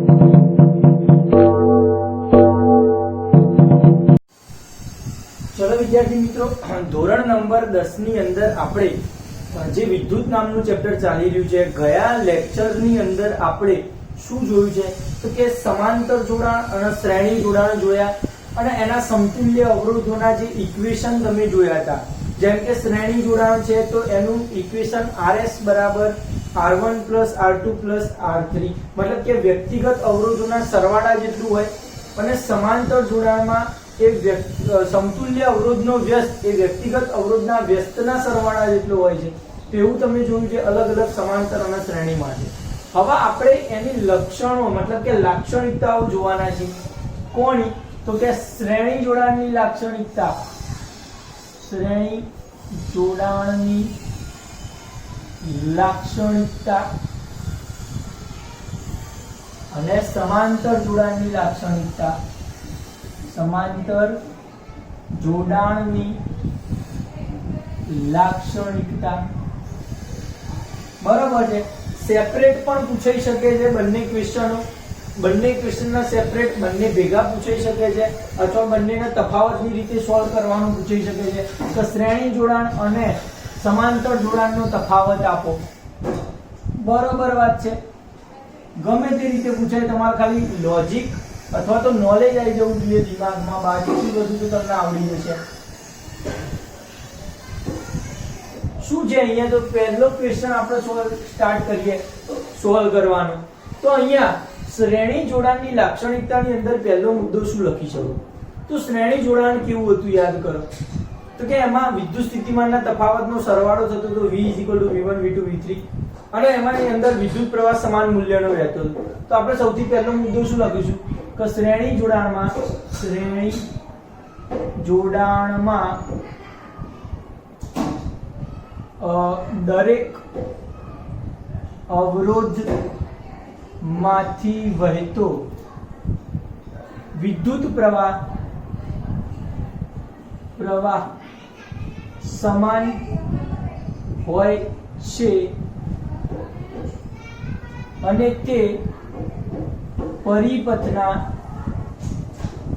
ચલો વિદ્યાર્થી મિત્રો, ધોરણ નંબર 10 ની અંદર આપણે જે વિદ્યુત નામનું ચેપ્ટર ચાલી રહ્યું છે, ગયા લેક્ચરની અંદર આપણે શું જોયું છે તો કે સમાંતર જોડાણ અને શ્રેણી જોડાણ જોયા અને એના સમતુલ્ય અવરોધોના જે ઇક્વેશન તમે જોયા હતા. જેમ કે શ્રેણી જોડાણ છે તો એનું ઇક્વેશન RS બરાબર R1 R2 R3, મતલબ કે વ્યક્તિગત અવરોધોના સરવાળા જેટલું હોય, અને સમાંતર જોડાણમાં એ સમતુલ્ય અવરોધનો વ્યસ્ત એ વ્યક્તિગત અવરોધના વ્યસ્તના સરવાળા જેટલો હોય છે. તેવું તમે જોયું છે અલગ અલગ સમાંતર અને શ્રેણી માટે. હવે આપણે એની લક્ષણો મતલબ કે લાક્ષણિકતાઓ જોવાના છે. કોની? તો કે શ્રેણી જોડાણની લાક્ષણિકતા, શ્રેણી જોડાણની લાક્ષણિકતા અને સમાંતર જોડાણની લાક્ષણિકતા. સમાંતર જોડાણની લાક્ષણિકતા બરાબર છે. સેપરેટ પણ પૂછાઈ શકે છે બંને ક્વેશ્ચનો, બંને ક્વેશ્ચનના સેપરેટ બંને ભેગા પૂછાઈ શકે છે, અથવા બંનેના તફાવતની રીતે સોલ્વ કરવાનું પૂછાઈ શકે છે. તો શ્રેણી જોડાણ અને સમાંતર જોડાણનો તફાવત આપો. બરોબર વાત છે. ગમે તે રીતે પૂછાય, તમારે ખાલી લોજિક અથવા તો નોલેજ આવી જવું જોઈએ દિમાગમાં, બાકી બધું તો તમને આવડી જશે. શું છે અહીંયા? તો પહેલો ક્વેશ્ચન આપણે સ્ટાર્ટ કરીએ સોલ્વ કરવાનો. તો અહીંયા શ્રેણી જોડાણની લાક્ષણિકતાની અંદર પહેલો મુદ્દો શું લખી શકો? તો શ્રેણી જોડાણ કેવું હતું યાદ કરો. તો કે એમાં વિદ્યુત સ્થિતિમાનના તફાવતનો સરવાળો થતો હતો V = V1 V2 V3, અને એમાંની અંદર વિદ્યુત પ્રવાહ સમાન મૂલ્યનો રહેતો હતો. તો આપણે સૌથી પહેલો મુદ્દો શું લખીશું કે શ્રેણી જોડાણમાં દરેક અવરોધ માંથી વહેતો વિદ્યુત પ્રવાહ સમાન હોય છે, અને તે પરિપથના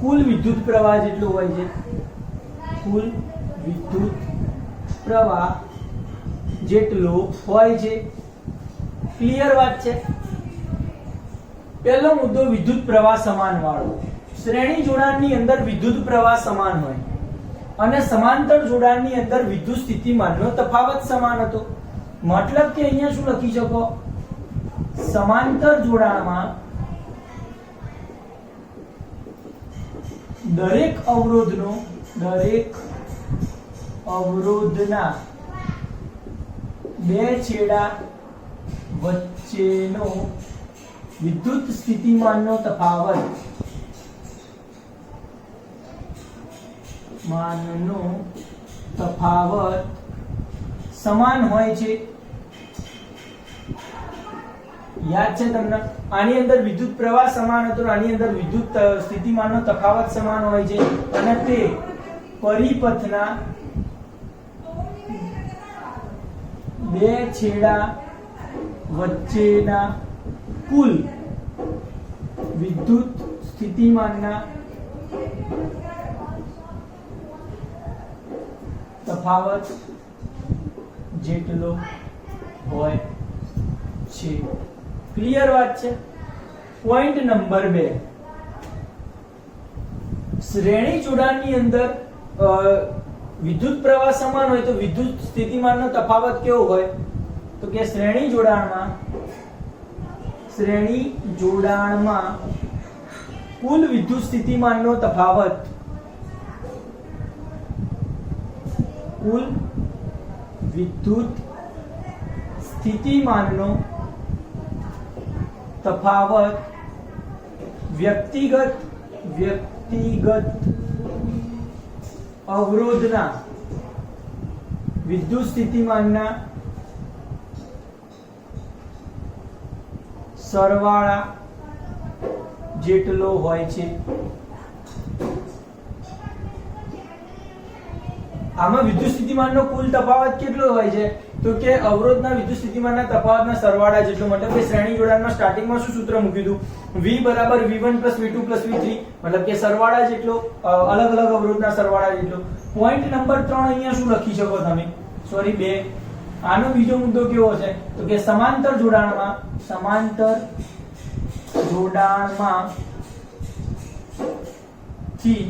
કુલ વિદ્યુત પ્રવાહ જેટલો હોય છે. કુલ વિદ્યુત પ્રવાહ જેટલો હોય છે. ક્લિયર વાત છે. પહેલો મુદ્દો વિદ્યુત પ્રવાહ સમાન વાળો. શ્રેણી જોડાણની અંદર વિદ્યુત પ્રવાહ સમાન હોય અને સમાંતર જોડાણની અંદર વિદ્યુત સ્થિતિમાનનો તફાવત સમાન હતો. મતલબ કે અહીંયા શું લખી શકો? સમાંતર જોડાણમાં દરેક અવરોધના બે છેડા વચ્ચેનો વિદ્યુત સ્થિતિમાનનો તફાવત સમાન હોય છે. યાદ છે તમને? આની અંદર વિદ્યુત પ્રવાહ સમાન હતો, આની અંદર વિદ્યુત સ્થિતિમાનનો તફાવત સમાન હોય છે, અને તે પરિપથના બે છેડા વચ્ચેના કુલ વિદ્યુત સ્થિતિમાનના તફાવત જેટલો હોય છે. ક્લિયર વાત છે. પોઈન્ટ નંબર 2, શ્રેણી જોડાણની અંદર વિદ્યુત પ્રવાહ સમાન હોય તો વિદ્યુત સ્થિતિમાનનો તફાવત કેવો હોય? તો કે શ્રેણી જોડાણમાં કુલ વિદ્યુત સ્થિતિમાનનો તફાવત વ્યક્તિગત અવરોધના વિદ્યુત સ્થિતિમાનના સરવાળા જેટલો હોય છે. આમાં વિદ્યુત સ્થિતિમાનનો કુલ તફાવત કેટલો હોય છે? તો કે અવરોધના વિદ્યુત સ્થિતિમાનના તફાવતના સરવાળા જેટલો, મતલબ કે શ્રેણી જોડાણમાં સ્ટાર્ટિંગમાં શું સૂત્ર મૂક્યું હતું? V બરાબર V1 V2 V3, મતલબ કે સરવાળા જેટલો, અલગ અલગ અવરોધના સરવાળા જેટલો. પોઈન્ટ નંબર 3 અહીંયા શું લખી શકો તમે? સોરી 2. આનો બીજો મુદ્દો કેવો છે? તો કે સમાંતર જોડાણમાં થી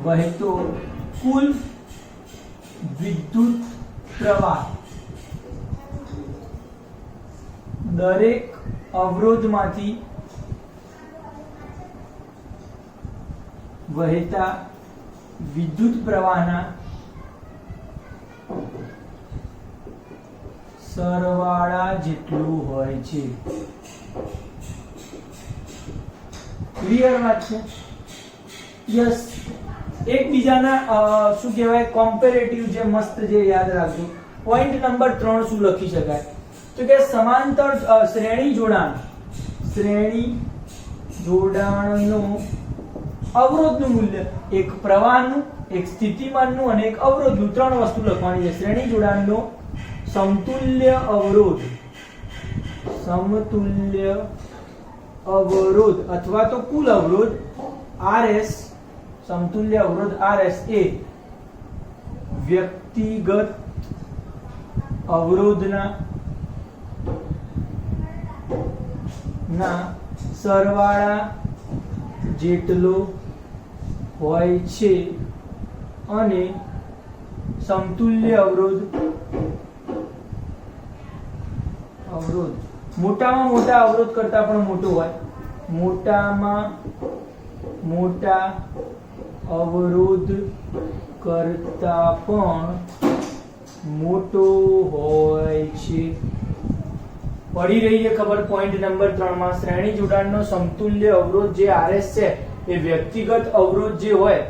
વહેતો કુલ વિદ્યુત પ્રવાહ દરેક અવરોધમાંથી વહેતા વિદ્યુત પ્રવાહના સરવાળા જેટલું હોય છે. ક્લિયર વાત છે? યસ. એકબીજાના શું કહેવાય, કોમ્પેરેટિવ જે મસ્ત જે યાદ રાખજો. પોઈન્ટ નંબર 3 શું લખી શકાય? તો કે સમાંતર શ્રેણી જોડાણનું અવરોધનું મૂલ્ય, એક પ્રવાહનું, એક સ્થિતિમાનનું અને એક અવરોધનું, 3 વસ્તુ લખવાની છે. શ્રેણી જોડાણનો સમતુલ્ય અવરોધ અથવા તો કુલ અવરોધ RS, સમતુલ્ય અવરોધ RS એ વ્યક્તિગત અવરોધના સરવાળા જેટલો હોય છે અને સમતુલ્ય અવરોધ મોટામાં મોટા અવરોધ કરતા પણ મોટો હોય, મોટામાં મોટા અવરોધ કરતા પણ મોટો હોય છે. પડી રહી છે ખબર? પોઈન્ટ નંબર 3 માં શ્રેણી જોડાણનો સમતુલ્ય અવરોધ જે RS છે એ વ્યક્તિગત અવરોધ જે હોય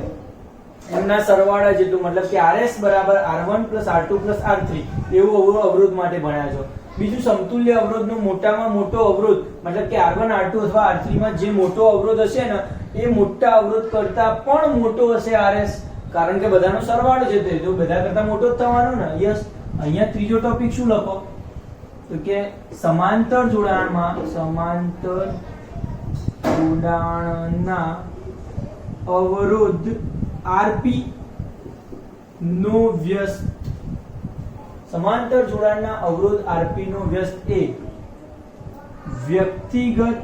એમના સરવાળા જેટલું, મતલબ કે RS બરાબર R1 R2 R3 એવું અવરોધ માટે ભણ્યા છો. બીજું સમતુલ્ય અવરોધનો મોટામાં મોટો અવરોધ, મતલબ કે R1 R2 અથવા R3 માં જે મોટો અવરોધ હશે ને એ મોટા અવરોધ કરતા પણ મોટો હશે RS, કારણ કે બધાનો સરવાળો છે તો બધા કરતા મોટો જ થવાનો ને. યસ. અહીંયા ત્રીજો ટોપિક શું લખો? તો કે સમાંતર જોડાણના અવરોધ RP નો વ્યસ્ત, સમાંતર જોડાણના અવરોધ RP નો વ્યસ્ત એ વ્યક્તિગત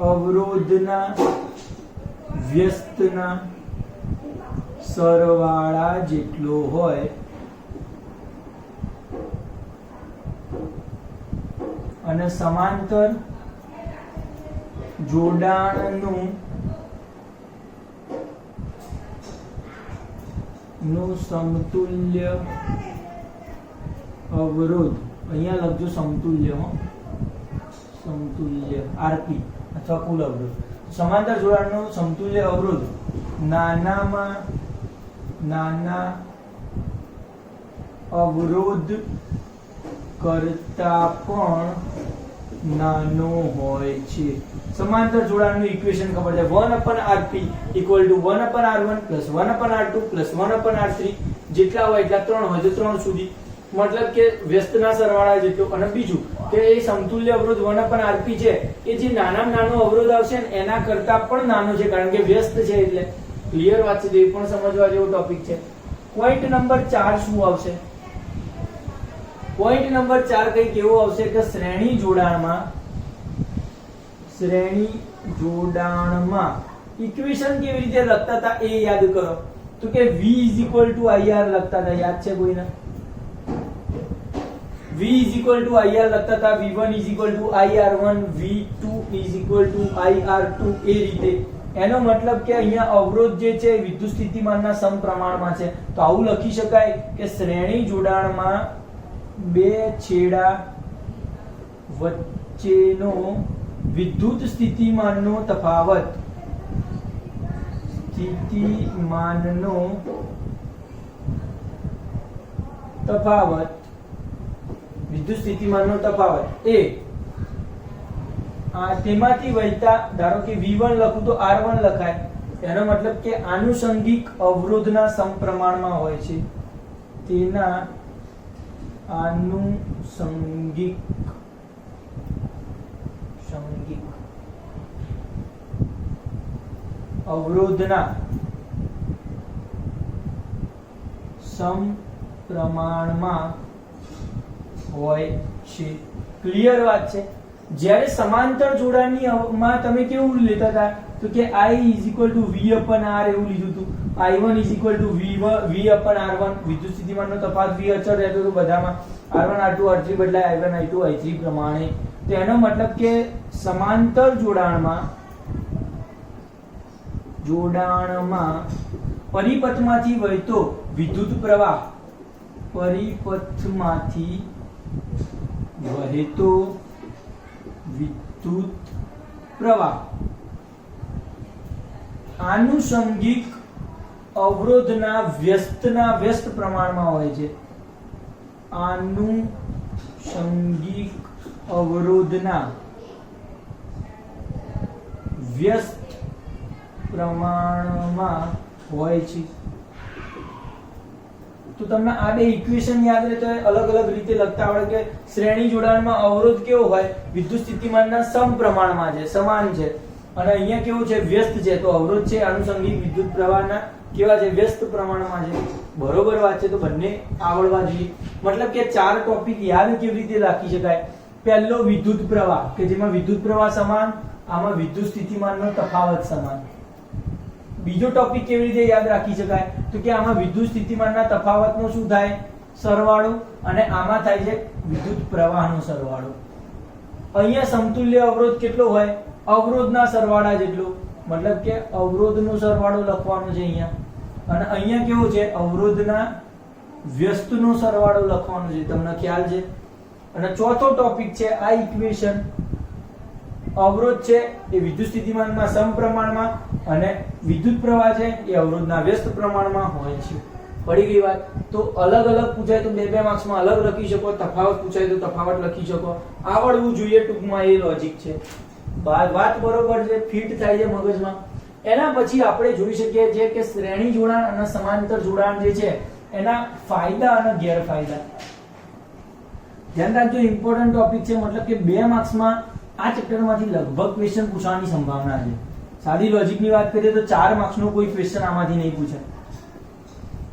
અવરોધના વ્યસ્તના સરવાળા જેટલો હોય અને સમાંતર જોડાણનું સમતુલ્ય અવરોધ, અહીંયા લખજો સમતુલ્ય RP અથવા કુલ અવરોધ. સમાંતર જોડાણનો સમતુલ્ય અવરોધ નાનામાં નાના અવરોધ કરતા પણ નાનો હોય છે. સમાંતર જોડાણનું ઇક્વેશન ખબર છે, 1/Rp = 1/R1 + 1/R2 + 1/R3, જેટલા હોય એટલા 3 હોય તો 3 સુધી, મતલબ કે વ્યસ્તના સરવાળા જેટલો. અને બીજું કે એ સમતુલ્ય અવરોધ 1/Rp છે એ જે નાનામાં નાનો અવરોધ આવશે ને એના કરતા પણ નાનો છે, કારણ કે વ્યસ્ત છે એટલે. ક્લિયર વાત છે? એ પણ સમજવા જેવો ટોપિક છે. પોઈન્ટ નંબર 4 શું આવશે? પોઈન્ટ નંબર 4 કઈ કેવો આવશે કે શ્રેણી જોડાણમાં ઇક્વેશન કેવી રીતે લખતા હતા એ યાદ કરો. તો કે V = IR લખતા હતા, યાદ છે કોઈને? V = IR લખતા હતા, V1 = IR1, V2 = IR2 એ રીતે. એનો મતલબ કે અહીંયા અવરોધ જે છે વિદ્યુત સ્થિતિમાનના સમપ્રમાણમાં છે. તો આવું લખી શકાય કે શ્રેણી જોડાણમાં બે છેડા વચ્ચેનો વિદ્યુત સ્થિતિમાનનો તફાવત વિદ્યુત સ્થિતિમાનનો તફાવત એ આ તેમાંથી વહેતા, ધારો કે V1 લખું તો R1 લખાય, એનો મતલબ કે આનુષંગિક અવરોધના સમપ્રમાણમાં હોય છે, તેના આનુષંગિક અવરોધના સમપ્રમાણમાં હોય છે. ક્લિયર વાત છે. જ્યારે સમાંતર જોડાણની માં તમે કેવું લેતા હતા તો કે I = V/R એવું લીધું હતું. I1 = V/R1, વિદ્યુત સ્થિતિમાનનો તફાવત V અચળ રહેતો હતો બધામાં. R1 R2 R3 બદલાય I1 I2 I3 પ્રમાણે. તો એનો મતલબ કે સમાંતર જોડાણમાં પરિપથમાંથી વહેતો વિદ્યુત પ્રવાહ, પરિપથમાંથી વહેતો વિદ્યુત પ્રવાહ આનુષંગિક અવરોધના વ્યસ્ત પ્રમાણમાં હોય છે. આનુષંગિક અવરોધના વ્યસ્ત પ્રમાણમાં હોય છે. તો તમને આ બે ઇક્વેશન યાદ રહે તો અલગ અલગ રીતે લખતા આવડે કે શ્રેણી જોડાણમાં અવરોધ કેવો હોય, વિદ્યુત સ્થિતિમાનના સમપ્રમાણમાં છે, સમાન છે, અને અહીંયા કેવું છે, વ્યસ્ત છે. તો અવરોધ છે આનુષંગિક વિદ્યુત પ્રવાહના કેવા છે, વ્યસ્ત પ્રમાણમાં છે. બરોબર વાત છે. તો બંને આવડવા જોઈએ. મતલબ કે 4 ટોપિક યાદ કેવી રીતે રાખી શકાય. પહેલો વિદ્યુત પ્રવાહ, કે જેમાં વિદ્યુત પ્રવાહ સમાન, આમાં વિદ્યુત સ્થિતિમાનનો તફાવત સમાન. બીજો ટોપિક કેવી રીતે યાદ રાખી શકાય તો કે આમાં વિદ્યુત સ્થિતિમાનના તફાવતનો શું થાય, સરવાળો, અને આમાં થાય છે વિદ્યુત પ્રવાહનો સરવાળો. અહીંયા સમતુલ્ય અવરોધ કેટલો હોય, અવરોધના સરવાળા જેટલો. મતલબ કે અવરોધનો સરવાળો લખવાનો છે અહીંયા, અને અહીંયા કેવો છે, અવરોધના વ્યસ્તનો સરવાળો લખવાનો છે. તમને ખ્યાલ છે. અને ચોથો ટોપિક છે આ ઇક્વેશન. અવરોધ છે એ વિદ્યુત સ્થિતિમાનમાં સમપ્રમાણમાં, અને વિદ્યુત પ્રવાહ છે એ અવરોધના વ્યસ્ત પ્રમાણમાં હોય છે. પડી ગઈ વાત. તો અલગ અલગ પૂછાય તો બે માર્ક્સમાં અલગ લખી શકો, તફાવત પૂછાય તો તફાવત લખી શકો. આવડવું જોઈએ ટૂંકમાં, એ લોજિક છે. વાત બરોબર છે, ફિટ થાય છે મગજમાં. એના પછી આપણે જોઈ શકીએ છીએ કે શ્રેણી જોડાણ અને સમાંતર જોડાણ જે છે એના ફાયદા અને ગેરફાયદા. ધ્યાન રાખજો, ઇમ્પોર્ટન્ટ ટોપિક છે. મતલબ કે 2 માર્ક્સમાં આ ચેપ્ટરમાંથી લગભગ ક્વેશ્ચન પૂછવાની સંભાવના છે. સાદી લોજિકની વાત કરીએ તો 4 માર્ક્સનો કોઈ ક્વેશ્ચન આમાંથી નહીં પૂછાય.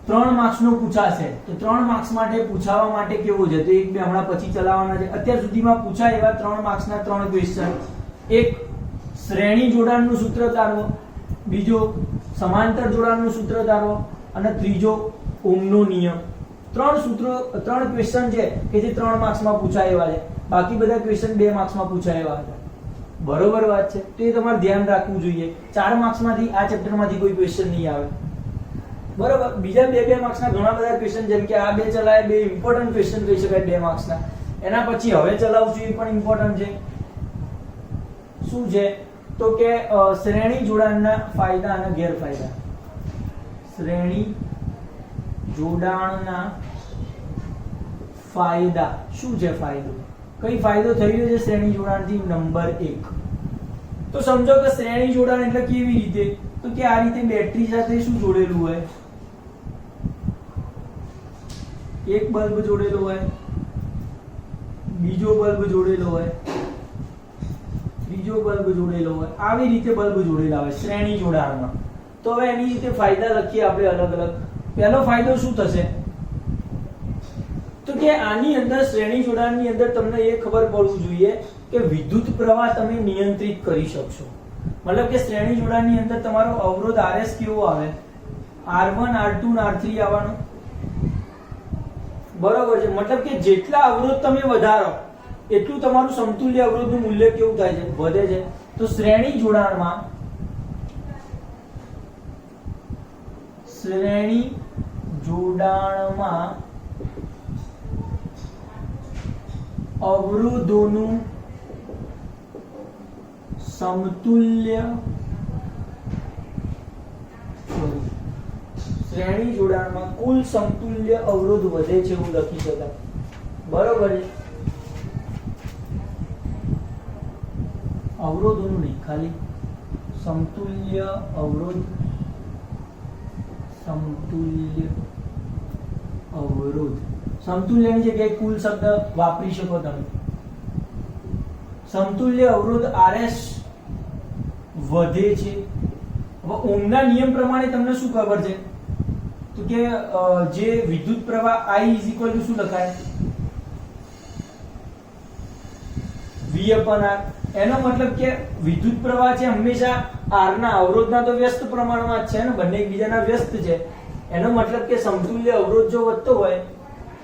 3 માર્ક્સનો પૂછાશે. તો 3 માર્ક્સ માટે પૂછાવા માટે કેવું છે, તો 1 2 હમણાં પછી ચલાવવાના છે. અત્યાર સુધીમાં પૂછાય એવા 3 માર્ક્સના 3 ક્વેશ્ચન. એક, શ્રેણી જોડાણનું સૂત્ર તારવો. બીજો, સમાંતર જોડાણનું સૂત્ર તારવો. અને ત્રીજો, ઓહમનો નિયમ. 3 ક્વેશ્ચન છે કે જે 3 માર્ક્સમાં પૂછાય એવા છે. બાકી બધા ક્વેશ્ચન 2 માર્ક્સમાં પૂછાય એવા છે. બરોબર વાત છે. તો એ તમારે ધ્યાન રાખવું જોઈએ. 4 માર્ક્સમાંથી આ ચેપ્ટરમાંથી કોઈ ક્વેશ્ચન નહીં આવે. બરોબર. બીજા 2 માર્ક્સના ઘણા બધા ક્વેશ્ચન, જેમ કે આ 2 ચલાય, 2 ઇમ્પોર્ટન્ટ ક્વેશ્ચન કહી શકાય 2 માર્ક્સના. એના પછી હવે ચલાવશું એ પણ ઇમ્પોર્ટન્ટ છે. શું છે તો કે શ્રેણી જોડાણના ફાયદા અને ગેરફાયદા. શ્રેણી જોડાણના ફાયદા. શું છે ફાયદો, કઈ ફાયદો થઈ રહ્યો છે શ્રેણી જોડાણથી? નંબર 1 તો સમજો કે શ્રેણી જોડાણ એટલે કેવી રીતે, તો કે આ રીતે બેટરી સાથે શું જોડેલું હોય, એક બલ્બ જોડેલો હોય, બીજો બલ્બ જોડેલો હોય, ત્રીજો બલ્બ જોડેલો હોય. આવી રીતે બલ્બ જોડેલા હોય શ્રેણી જોડાણમાં. તો હવે એની રીતે ફાયદા લખીએ આપણે અલગ અલગ. પહેલો ફાયદો શું થશે તો કે આની અંદર શ્રેણી જોડાણની અંદર તમને એ ખબર પડવું જોઈએ કે વિદ્યુત પ્રવાહ તમે નિયંત્રિત કરી શકશો. મતલબ કે શ્રેણી જોડાણની અંદર તમારો અવરોધ RS કેવો આવે, R1 R2 અને R3 આવવાનો. બરોબર છે. મતલબ કે જેટલા અવરોધ તમે વધારો એટલું તમારું સમતુલ્ય અવરોધનું મૂલ્ય કેવું થાય છે, વધે છે. તો શ્રેણી જોડાણમાં અવરોધોનું સમતુલ્ય શ્રેણી જોડાણમાં કુલ સમતુલ્ય અવરોધ વધે છે એવું લખી શકાય. બરોબર છે. અવરોધોનું નહીં, ખાલી સમતુલ્ય અવરોધ, સમતુલ્ય અવરોધ. સમતુલ્યની જગ્યાએ કુલ શબ્દ વાપરી શકો તમે. સમતુલ્ય અવરોધ RS વધે છે. હવે ઓહમના નિયમ પ્રમાણે તમને શું ખબર છે તો કે જે વિદ્યુત પ્રવાહ I શું લખાય V/R. એનો મતલબ કે વિદ્યુત પ્રવાહ છે હંમેશા R ના અવરોધના તો વ્યસ્ત પ્રમાણમાં જ છે ને, બંને એકબીજાના વ્યસ્ત છે. એનો મતલબ કે સમતુલ્ય અવરોધ જો વધતો હોય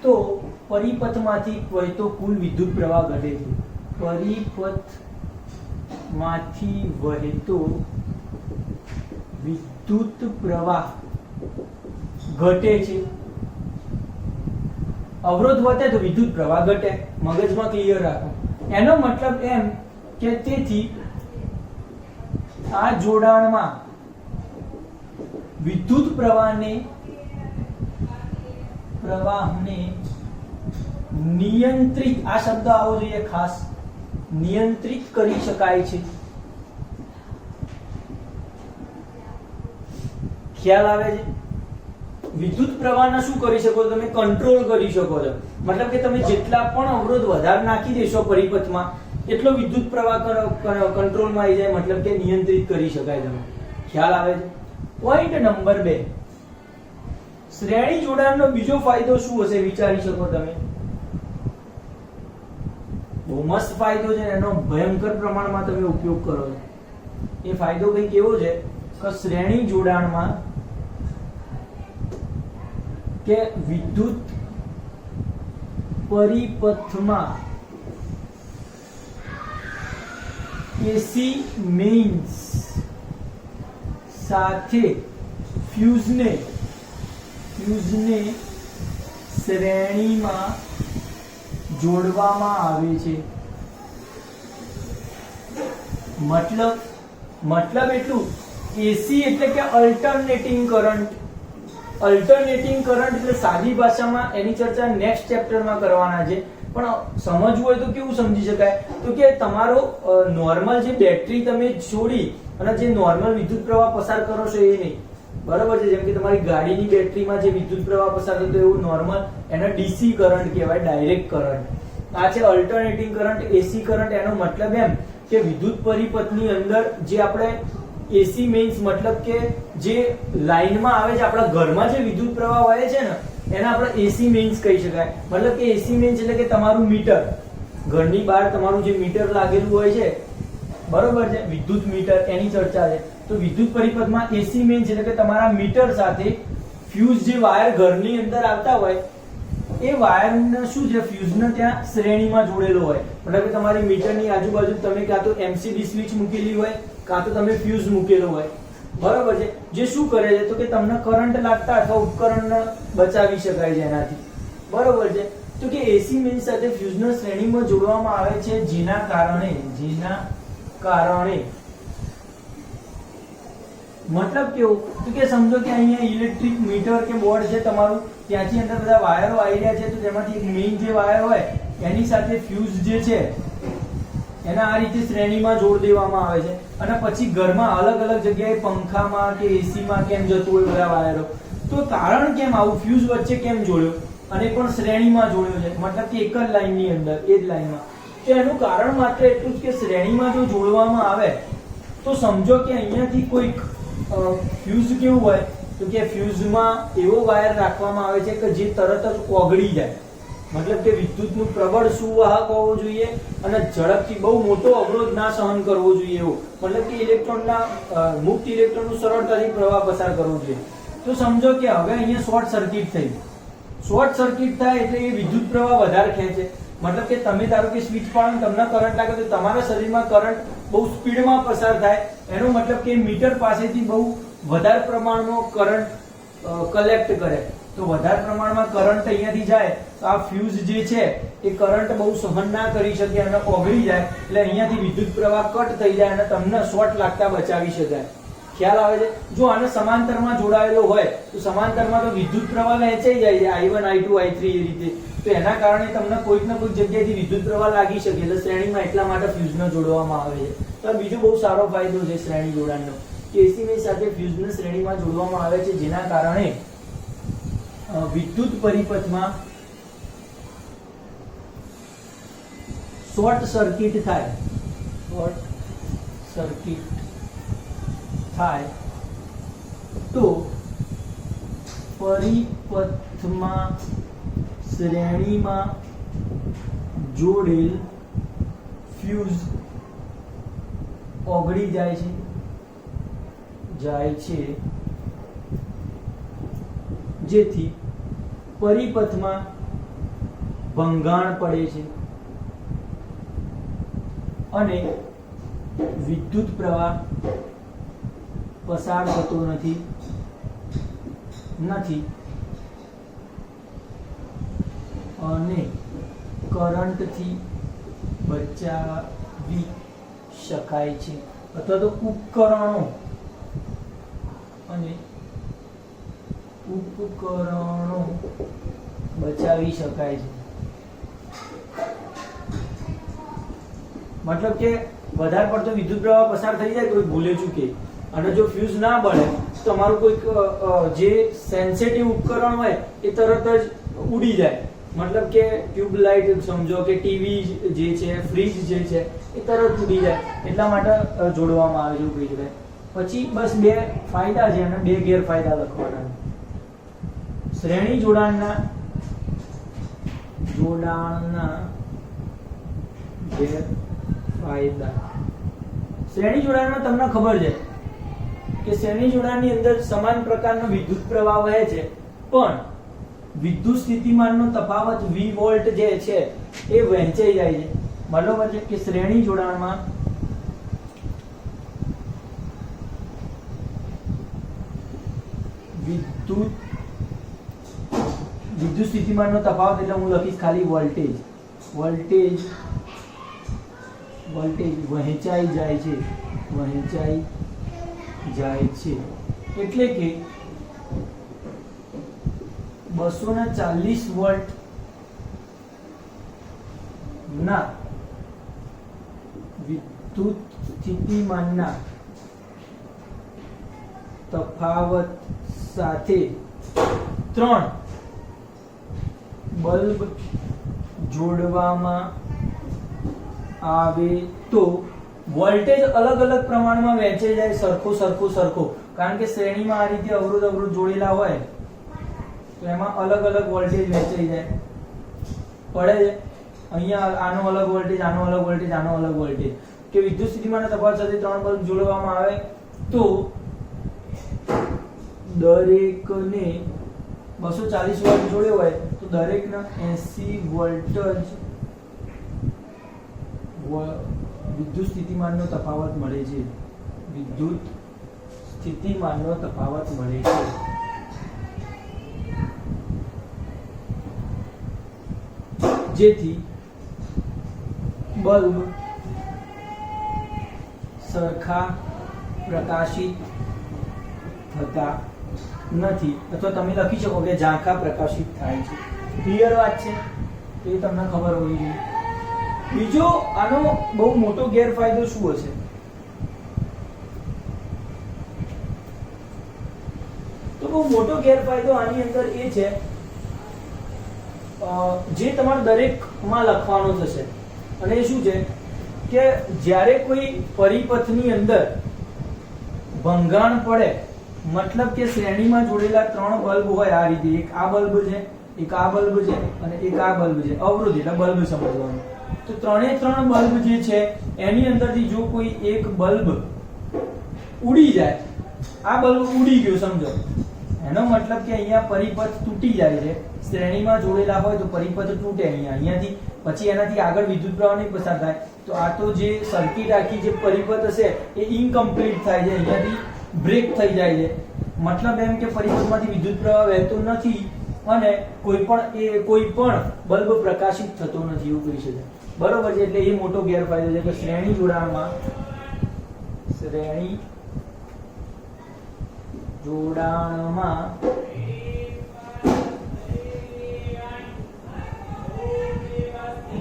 તો પરિપથમાંથી વહેતો કુલ વિદ્યુત પ્રવાહ ઘટે છે. પરિપથમાંથી વહેતો વિદ્યુત પ્રવાહ ઘટે છે. અવરોધ વધે તો વિદ્યુત પ્રવાહ ઘટે, મગજમાં ક્લિયર રાખો. એનો મતલબ એમ કે તેથી આ જોડાણમાં વિદ્યુત પ્રવાહને નિયંત્રિત, આ શબ્દ આવો જોઈએ ખાસ, નિયંત્રિત કરી શકાય છે. ખ્યાલ આવે છે? વિદ્યુત પ્રવાહને શું કરી શકો તમે? કંટ્રોલ કરી શકો છો. મતલબ કે તમે જેટલા પણ અવરોધ વધારે નાખી દેશો પરિપથમાં એટલો વિદ્યુત પ્રવાહ કંટ્રોલમાં આવી જાય, મતલબ કે નિયંત્રિત કરી શકાય તમે. ખ્યાલ આવે છે? પોઈન્ટ નંબર 2, શ્રેણી જોડાણનો બીજો ફાયદો શું હશે વિચારી શકો તમે? બહુ મસ્ત ફાયદો છે, એનો ભયંકર પ્રમાણમાં તમે ઉપયોગ કરો છો. એ ફાયદો કંઈક એવો છે કે શ્રેણી જોડાણમાં કે વિદ્યુત પરિપથમાં AC મેઇન્સ સાથે ફ્યુઝને શ્રેણીમાં જોડવામાં આવે છે. મતલબ એટલું, AC એટલે કે અલ્ટરનેટિંગ કરંટ. અલ્ટરનેટિંગ કરંટ એટલે સાદી ભાષામાં એની ચર્ચા નેક્સ્ટ ચેપ્ટરમાં કરવાના છે, પણ સમજવું હોય તો કેવું સમજી શકાય તો કે તમારો નોર્મલ જે બેટરી તમે છોડી અને જે નોર્મલ વિદ્યુત પ્રવાહ પસાર કરો છો એ નહીં, બરાબર છે? જેમ કે તમારી ગાડીની બેટરીમાં જે વિદ્યુત પ્રવાહ પસાર થતો એવું નોર્મલ, એને DC કરંટ કહેવાય, ડાયરેક્ટ કરંટ. આ છે અલ્ટરનેટિંગ કરંટ, AC કરંટ. એનો મતલબ એમ કે વિદ્યુત પરિપથની અંદર જે આપણે AC મેઇન્સ, મતલબ કે જે લાઈનમાં આવે છે, આપણા ઘરમાં જે વિદ્યુત પ્રવાહ વહે છે ને એને આપણે AC મેઇન્સ કહી શકાય. મતલબ કે AC મેઇન્સ એટલે કે તમારું મીટર, ઘરની બહાર તમારું જે મીટર લાગેલું હોય છે, બરોબર છે, વિદ્યુત મીટર, એની ચર્ચા છે. તો વિદ્યુત પરિપથમાં AC મેઇન્સ એટલે કે તમારા મીટર સાથે ફ્યુઝ જે વાયર ઘરની અંદર આવતા હોય એ વાયરને શું છે, ફ્યુઝને ત્યાં શ્રેણીમાં જોડેલો હોય. મતલબ કે તમારી મીટરની આજુબાજુ તમે કાં તો MCB સ્વિચ મૂકેલી હોય કાં તો તમે ફ્યુઝ મૂકેલો હોય, બરોબર છે? જે શું કરે છે તો કે તમને કરંટ લાગતા અથવા ઉપકરણને બચાવી શકાય છે એનાથી, બરોબર છે? તો કે AC મેઇન્સ સાથે ફ્યુઝને શ્રેણીમાં જોડવામાં આવે છે, જેના કારણે મતલબ કેવું તો કે સમજો કે અહીંયા ઇલેક્ટ્રિક મીટર કે બોર્ડ છે તમારું, ત્યાંથી અંદર બધા વાયરો આવી રહ્યા છે, તો તેમાંથી એક મેઇન જે વાયર હોય એની સાથે ફ્યુઝ જે છે એને આ રીતે શ્રેણીમાં જોડ દેવામાં આવે છે. અને પછી ઘરમાં અલગ અલગ જગ્યાએ પંખામાં કે એસીમાં કેમ જતું હોય બધા વાયરો, તો કારણ કેમ આવું ફ્યુઝ વચ્ચે કેમ જોડ્યો અને પણ શ્રેણીમાં જોડ્યો છે, મતલબ કે એક જ લાઈનની અંદર, એ જ લાઈનમાં. તો એનું કારણ માત્ર એટલું જ કે શ્રેણીમાં જો જોડવામાં આવે તો સમજો કે અહીંયાથી કોઈક ફ્યુઝ કેવું હોય તો કે ફ્યુઝમાં એવો વાયર રાખવામાં આવે છે કે જે તરત જ ઓગળી જાય. મતલબ કે વિદ્યુતનું પ્રબળ સુવાહક હોવો જોઈએ અને ઝડપથી બહુ મોટો અવરોધ ના સહન કરવો જોઈએ એવો. મતલબ કે મુક્ત ઇલેક્ટ્રોનનું સરળતાથી પ્રવાહ પસાર કરવો જોઈએ. તો સમજો કે હવે અહીંયા શોર્ટ સર્કિટ થઈ. શોર્ટ સર્કિટ થાય એટલે એ વિદ્યુત પ્રવાહ વધારે ખેંચે. મતલબ કે તમે ધારો કે સ્વિચ પાડો, તમને કરંટ લાગે તો તમારા શરીરમાં કરંટ બહુ સ્પીડમાં પસાર થાય. એનો મતલબ કે મીટર પાસેથી બહુ વધારે પ્રમાણમાં કરંટ કલેક્ટ કરે. તો વધારે પ્રમાણમાં કરંટ અહીંયાથી જાય તો આ ફ્યુઝ જે છે એ કરંટ બહુ સહન ના કરી શકે અને ઓગળી જાય, એટલે અહીંયાથી વિદ્યુત પ્રવાહ કટ થઈ જાય અને તમને શોર્ટ લાગતા બચાવી શકાય. ખ્યાલ આવે છે? જો આને સમાંતરમાં જોડાયેલો હોય તો સમાંતરમાં તો વિદ્યુત પ્રવાહ વહેંચાઈ જાય છે, I1 I2 I3 એ રીતે. તો એના કારણે તમને કોઈક ને કોઈક જગ્યાએથી વિદ્યુત પ્રવાહ લાગી શકે, એટલે શ્રેણીમાં એટલા માટે ફ્યુઝને જોડવામાં આવે છે. તો આ બીજો બહુ સારો ફાયદો છે શ્રેણી જોડાણનો કે એસીની સાથે ફ્યુઝને શ્રેણીમાં જોડવામાં આવે છે, જેના કારણે વિદ્યુત પરિપથમાં શોર્ટ સર્કિટ થાય તો પરિપથમાં શ્રેણીમાં જોડેલ ફ્યુઝ ઓગળી જાય છે, જેથી પરિપથમાં ભંગાણ પડે છે અને વિદ્યુત પ્રવાહ પસાર થતો નથી અને કરંટથી બચાવી શકાય છે, અથવા તો ઉપકરણો બચાવી શકાય છે. મતલબ કે વધારે પડતો વિદ્યુત પ્રવાહ પસાર થઈ જાય કોઈ ભૂલે ચૂકે અને જો ફ્યુઝ ના બળે તો તમારું કોઈક જે સેન્સિટિવ ઉપકરણ હોય એ તરત જ ઉડી જાય. મતલબ કે ટ્યુબલાઇટ સમજો કે ટીવી જે છે, ફ્રીજ જે છે એ તરત ઉડી જાય, એટલા માટે જોડવામાં આવે છે કહી શકાય. પછી બસ બે ફાયદા છે અને બે ગેરફાયદા લખવાના. શ્રેણી જોડાણના ગેરફાયદા. શ્રેણી જોડાણમાં તમને ખબર છે કે શ્રેણી જોડાણની અંદર સમાન પ્રકારનો વિદ્યુત પ્રવાહ વહે છે, પણ વિદ્યુત સ્થિતિમાનનો તફાવત V વોલ્ટ જે છે એ વહેંચાઈ જાય છે. બરોબર છે કે શ્રેણી જોડાણમાં વિદ્યુત સ્થિતિમાનનો તફાવત એટલે હું લખીશ ખાલી વોલ્ટેજ વહેંચાઈ જાય છે એટલે કે 240 વોલ્ટ ના વિદ્યુત સ્થિતિમાનના તફાવત સાથે 3 બલ્બ જોડવામાં આવે તો વોલ્ટેજ અલગ અલગ પ્રમાણમાં વહેંચાઈ જાય, સરખો, કારણ કે શ્રેણીમાં આ રીતે અવરોધ જોડેલા હોય તો એમાં અલગ અલગ વોલ્ટેજ વહેંચાઈ જાય પડે છે. અહીંયા આનો અલગ વોલ્ટેજ, આનો અલગ વોલ્ટેજ, આનો અલગ વોલ્ટેજ. કે વિદ્યુત સ્થિતિમાનના તફાવત સાથે 3 બલ્બ જોડવામાં આવે તો દરેકને 240 વોલ્ટ જોડ્યો હોય તો દરેકને 80 વોલ્ટ જ વિદ્યુત સ્થિતિમાનનો તફાવત મળે છે. જેથી બલ્બ સરખા પ્રકાશિત થતા નથી, અથવા તમે લખી શકો કે ઝાંખા પ્રકાશિત થાય છે. ક્લિયર વાત છે? તો એ તમને ખબર હોવી જોઈએ. બીજો આનો બહુ મોટો ગેરફાયદો શું હશે? તો બહુ મોટો ગેરફાયદો આની અંદર એ છે જે તમારે દરેકમાં લખવાનો થશે, અને એ શું છે કે જ્યારે કોઈ પરિપથની અંદર ભંગાણ પડે, મતલબ કે શ્રેણીમાં જોડેલા 3 બલ્બ હોય આ રીતે, એક આ બલ્બ છે, એક આ બલ્બ છે અને એક આ બલ્બ છે, અવરોધ એટલે બલ્બ સમજવાનું. તો 3 બલ્બ જે છે એની અંદરથી જો કોઈ એક બલ્બ ઉડી જાય, આ બલ્બ ઉડી ગયો સમજો, એનો મતલબ કે અહીંયા પરિપથ તૂટી જાય છે. શ્રેણીમાં જોડેલા હોય તો પરિપથ તૂટે અહીંયાથી, પછી એનાથી આગળ વિદ્યુત પ્રવાહ નહીં પસાર થાય, તો આ તો જે સર્કિટ આખી જે પરિપથ હશે એ ઇનકમ્પ્લીટ થાય છે, અહીંયાથી બ્રેક થઈ જાય છે. મતલબ એમ કે પરિપથમાંથી વિદ્યુત પ્રવાહ વહેતો નથી અને કોઈ પણ બલ્બ પ્રકાશિત થતો નથી, એવું કહી શકાય. બરોબર છે? એટલે એ મોટો ગેરફાયદો છે કે શ્રેણી જોડાણમાં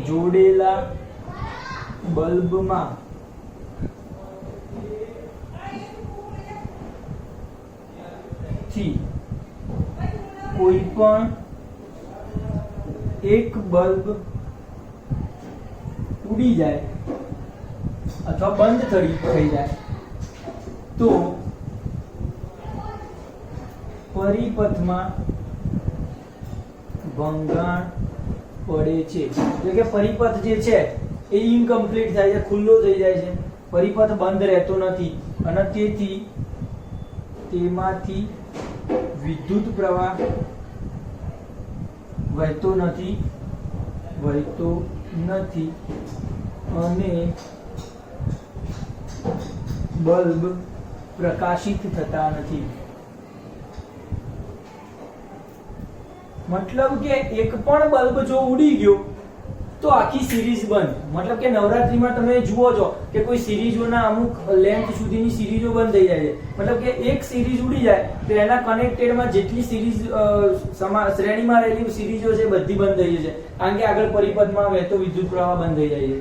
જોડેલા બલ્બમાં કોઈ પણ એક બલ્બ ઉડી જાય અથવા બંધ થઈ જાય તો પરિપથમાં ભંગાણ પડે છે. એટલે કે પરિપથ જે છે એ ઇનકમ્પ્લીટ થાય છે, ખુલ્લો થઈ જાય છે, પરિપથ બંધ રહેતો નથી અને તેથી તેમાંથી વિદ્યુત પ્રવાહ વહેતો નથી અને બલ્બ પ્રકાશિત થતા નથી. મતલબ કે એક પણ બલ્બ જો ઉડી ગયો તો આખી સિરીઝ બંધ. મતલબ કે નવરાત્રીમાં તમે જુઓ છો કે કોઈ સિરીઝોના અમુક લેન્થ સુધીની સિરીઝો બંધ થઈ જાય છે. મતલબ કે એક સિરીઝ ઉડી જાય તો એના કનેક્ટેડમાં જેટલી સિરીઝ શ્રેણીમાં રહેલી સિરીઝો છે બધી બંધ થઈ જશે, કારણ કે આગળ પરિપથમાં વહેતો વિદ્યુત પ્રવાહ બંધ થઈ જાય છે.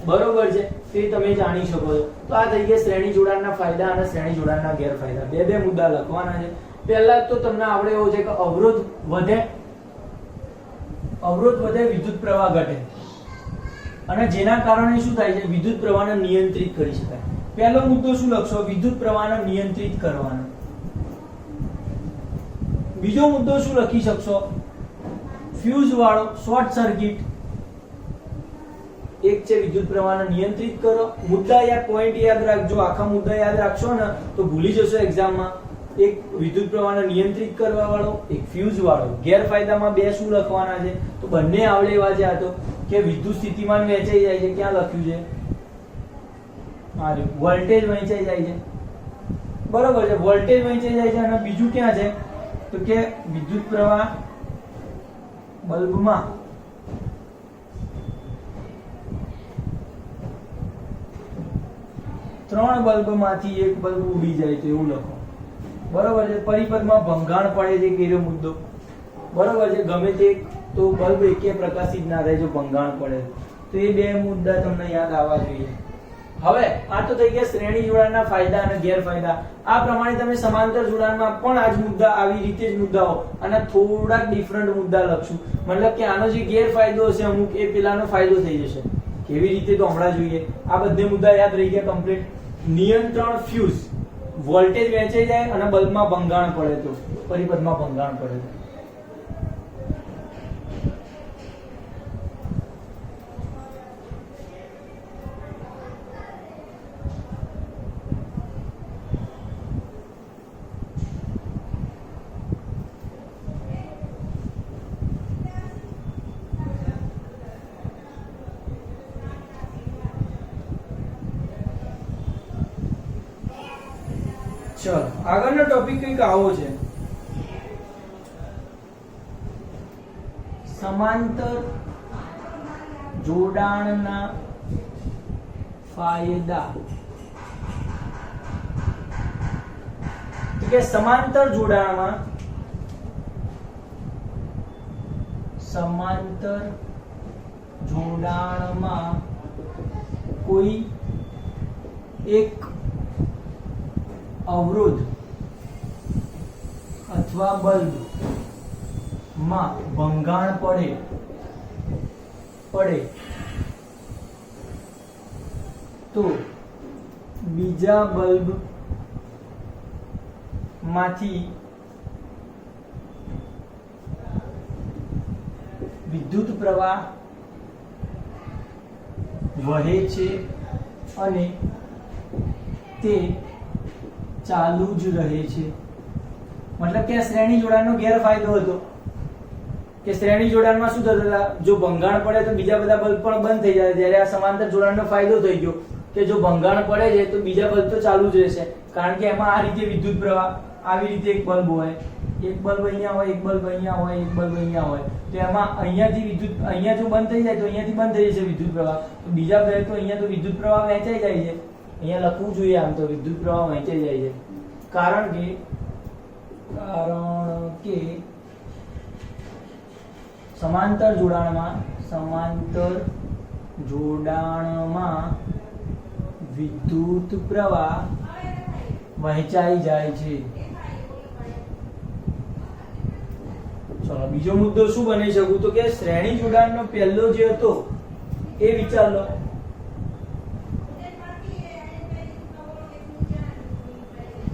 બરોબર છે, તે તમે જાણી શકો છો. તો આ થઈ ગયા શ્રેણી જોડાણના ફાયદા અને શ્રેણી જોડાણના ગેરફાયદા. બે મુદ્દા લખવાના છે. પહેલા તો તમને આવડે એવો છે કે અવરોધ વધે વિદ્યુત પ્રવાહ ઘટે, અને જેના કારણે શું થાય છે, વિદ્યુત પ્રવાહને નિયંત્રિત કરી શકાય. પહેલો મુદ્દો શું લખશો? વિદ્યુત પ્રવાહને નિયંત્રિત કરવાનો. બીજો મુદ્દો શું લખી શકશો? ફ્યુઝ વાળો શોર્ટ સર્કિટ. એક છે વિદ્યુત પ્રવાહને નિયંત્રિત કરો. મુદ્દા યા પોઈન્ટ યાદ રાખજો. આખા મુદ્દા યાદ રાખશો ને તો ભૂલી જશો એક્ઝામમાં. એક વિદ્યુત પ્રવાહને નિયંત્રિત કરવા વાળો, એક ફ્યુઝ વાળો. ગેરફાયદામાં બે શું લખવાના છે? તો બંને આવડે એવા છે. આ તો કે વિદ્યુત સ્થિતિમાન વહેંચાઈ જાય છે. ક્યાં લખ્યું છે? આ રહ્યું. વોલ્ટેજ વહેંચાઈ જાય છે. બરોબર છે, વોલ્ટેજ વહેંચાઈ જાય છે. અને બીજું ક્યાં છે? તો કે વિદ્યુત પ્રવાહ બલ્બમાં ત્રણ બલ્બમાંથી એક બલ્બ ઉડી જાય તો એવું લખો. બરોબર છે. પરિપથમાં ભંગાણ પડે છે કે મુદ્દો. બરોબર છે. ગમે તે તો બલ્બ એકે પ્રકાશિત ના થાય જો ભંગાણ પડે તો. એ બે મુદ્દા તમને યાદ આવવા જોઈએ. હવે આ તો થઈ ગયા શ્રેણી જોડાણના ફાયદા અને ગેરફાયદા. આ પ્રમાણે તમે સમાંતર જોડાણમાં પણ આ જ મુદ્દા, આવી રીતે જ મુદ્દાઓ અને થોડાક ડિફરન્ટ મુદ્દા લખશું. મતલબ કે આનો જે ગેરફાયદો હશે અમુક, એ પેલાનો ફાયદો થઈ જશે. કેવી રીતે તો હમણાં જોઈએ. આ બધે મુદ્દા યાદ રહી ગયા કમ્પ્લીટ. નિયંત્રણ ફ્યુઝ, વોલ્ટેજ વહેંચાઈ જાય અને બલ્બમાં ભંગાણ પડે તો, પરિપથમાં ભંગાણ પડે તો. ચલો આગળનો ટોપિક કંઈક આવો છે. સમાંતર જોડાણના ફાયદા. કે સમાંતર જોડાણમાં કોઈ એક અવરોધ અથવા બલ્બ માં ભંગાણ પડે તો બીજા બલ્બ માંથી વિદ્યુત પ્રવાહ વહે છે અને તે ચાલુ જ રહે છે. મતલબ કે શ્રેણી જોડાણનો ગેરફાયદો હતો કે શ્રેણી જોડાણમાં શું થતું હતું, જો ભંગાણ પડે તો બીજા બધા બલ્બ પણ બંધ થઈ જાય. જ્યારે આ સમાંતર જોડાણનો ફાયદો થઈ ગયો કે જો ભંગાણ પડે છે તો બીજા બલ્બ તો ચાલુ જ રહેશે, કારણ કે એમાં આ રીતે વિદ્યુત પ્રવાહ આવી રીતે એક બલ્બ હોય, એક બલ્બ અહીંયા હોય, એક બલ્બ અહીંયા હોય, એક બલ્બ અહીંયા હોય, તો એમાં અહીંયાથી વિદ્યુત, અહીંયા જો બંધ થઈ જાય તો અહીંયાથી બંધ થઈ જશે વિદ્યુત પ્રવાહ, તો બીજા બે તો અહીંયા તો વિદ્યુત પ્રવાહ વહેંચાઈ જાય છે. અહીંયા લખવું જોઈએ આમ તો વિદ્યુત પ્રવાહ વહેંચાઈ જાય છે, કારણ કે સમાંતર જોડાણમાં વિદ્યુત પ્રવાહ વહેંચાઈ જાય છે. ચલો બીજો મુદ્દો શું બની શકું તો કે શ્રેણી જોડાણનો પહેલો જે હતો એ વિચાર લો.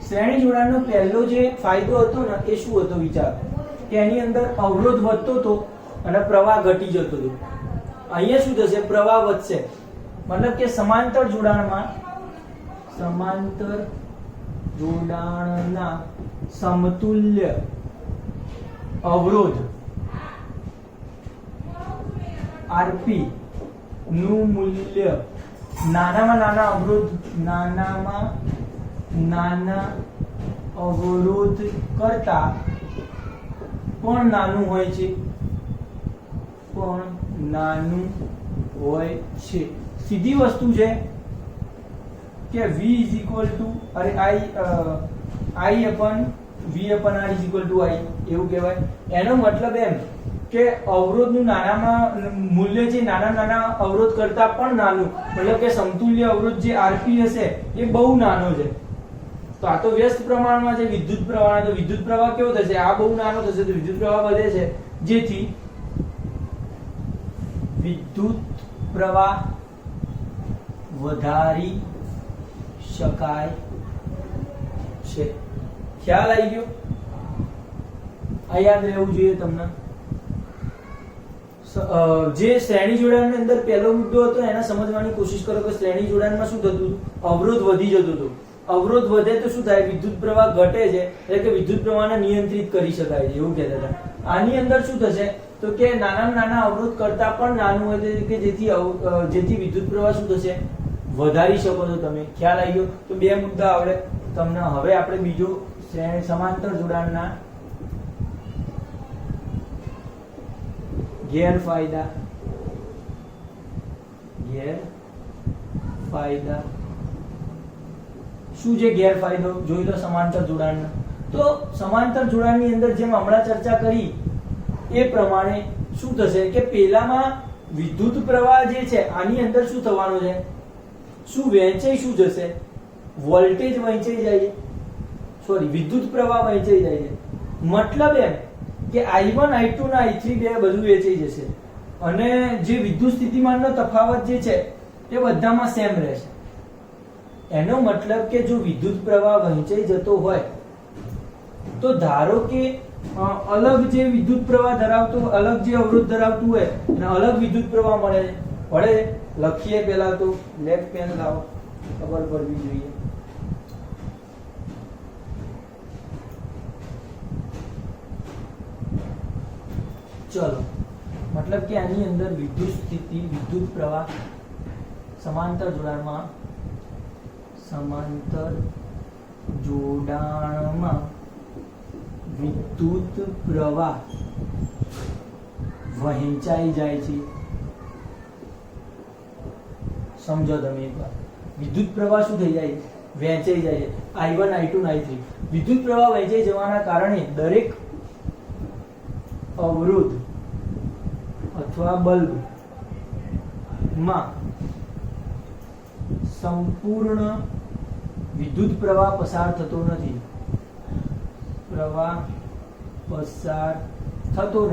શ્રેણી જોડાણનો પહેલો જે ફાયદો હતો ને એ શું હતો વિચાર કે એની અંદર અવરોધ વધતો હતો અને પ્રવાહ ઘટી જતો હતો. અહીંયા શું થશે? પ્રવાહ વધશે. મતલબ કે સમાંતર જોડાણના સમતુલ્ય અવરોધ Rp નું મૂલ્ય નાનામાં નાના અવરોધ કરતા પણ નાનું હોય છે. સીધી વસ્તુ છે કે V is equal to I upon V upon R is equal to I એવું કહેવાય. એનો મતલબ એમ કે અવરોધનું નાનામાં મૂલ્ય છે નાના અવરોધ કરતા પણ નાનું, મતલબ કે સમતુલ્ય અવરોધ જે Rp હશે એ બહુ નાનો છે. તો આ તો વ્યસ્ત પ્રમાણમાં છે વિદ્યુત પ્રવાહ, તો વિદ્યુત પ્રવાહ કેવો થશે? આ બહુ નાનો થશે તો વિદ્યુત પ્રવાહ વધે છે, જેથી વિદ્યુત પ્રવાહ વધારી શકાય છે. ખ્યાલ આવી ગયો? આ યાદ રહેવું જોઈએ તમને. જે શ્રેણી જોડાણની અંદર પહેલો મુદ્દો હતો એને સમજવાની કોશિશ કરો કે શ્રેણી જોડાણમાં શું થતું હતું? અવરોધ વધી જતો હતો. અવરોધ વધે તો શું થાય? વિદ્યુત પ્રવાહ ઘટે છે, એટલે કે વિદ્યુત પ્રવાહને નિયંત્રિત કરી શકાય છે એવું કહેતા હતા. આની અંદર શું થશે તો કે નાના અવરોધ કરતા પણ નાનું હોય કે જેથી વિદ્યુત પ્રવાહ શું થશે? વધારી શકો છો તમે. ખ્યાલ આવી ગયો? તો બે મુદ્દા આવડે તમને. હવે આપણે બીજો સમાંતર જોડાણના ગેરફાયદા શું છે? ગેરફાયદો જોઈ લો સમાંતર જોડાણના. તો સમાંતર જોડાણની અંદર જેમ હમણાં ચર્ચા કરી એ પ્રમાણે શું થશે કે પેલામાં વિદ્યુત પ્રવાહ જે છે આની અંદર શું થવાનું છે? શું વહેંચાઈ શું જશે? વોલ્ટેજ વહેંચાઈ જાય, વિદ્યુત પ્રવાહ વહેંચાઈ જાય છે. મતલબ એમ કે I1 I2 ના I3 બે બધું વેચાઈ જશે અને જે વિદ્યુત સ્થિતિમાનનો તફાવત જે છે એ બધામાં સેમ રહેશે. એનો મતલબ કે જો વિદ્યુત પ્રવાહ વહેંચાઈ જતો હોય તો ધારો કે અલગ જે વિદ્યુત પ્રવાહ ધરાવતો, અલગ જે અવરોધ ધરાવતું હોય અને અલગ વિદ્યુત પ્રવાહ મળે. લખીએ પહેલા તો લેફ્ટ પેન લાવો, ખબર પડવી જોઈએ. ચલો, મતલબ કે આની અંદર વિદ્યુત પ્રવાહ સમાંતર જોડાણમાં વિદ્યુત પ્રવાહ વહેંચાઈ જાય છે. સમજો તમે એકવાર. વિદ્યુત પ્રવાહ શું થઈ જાય? વહેંચાઈ જાય છે. I1 I2 I3 વિદ્યુત પ્રવાહ વહેંચાઈ જવાના કારણે દરેક અવરોધ અથવા બલ્બ માં સંપૂર્ણ વિદ્યુત પ્રવાહ પસાર થતો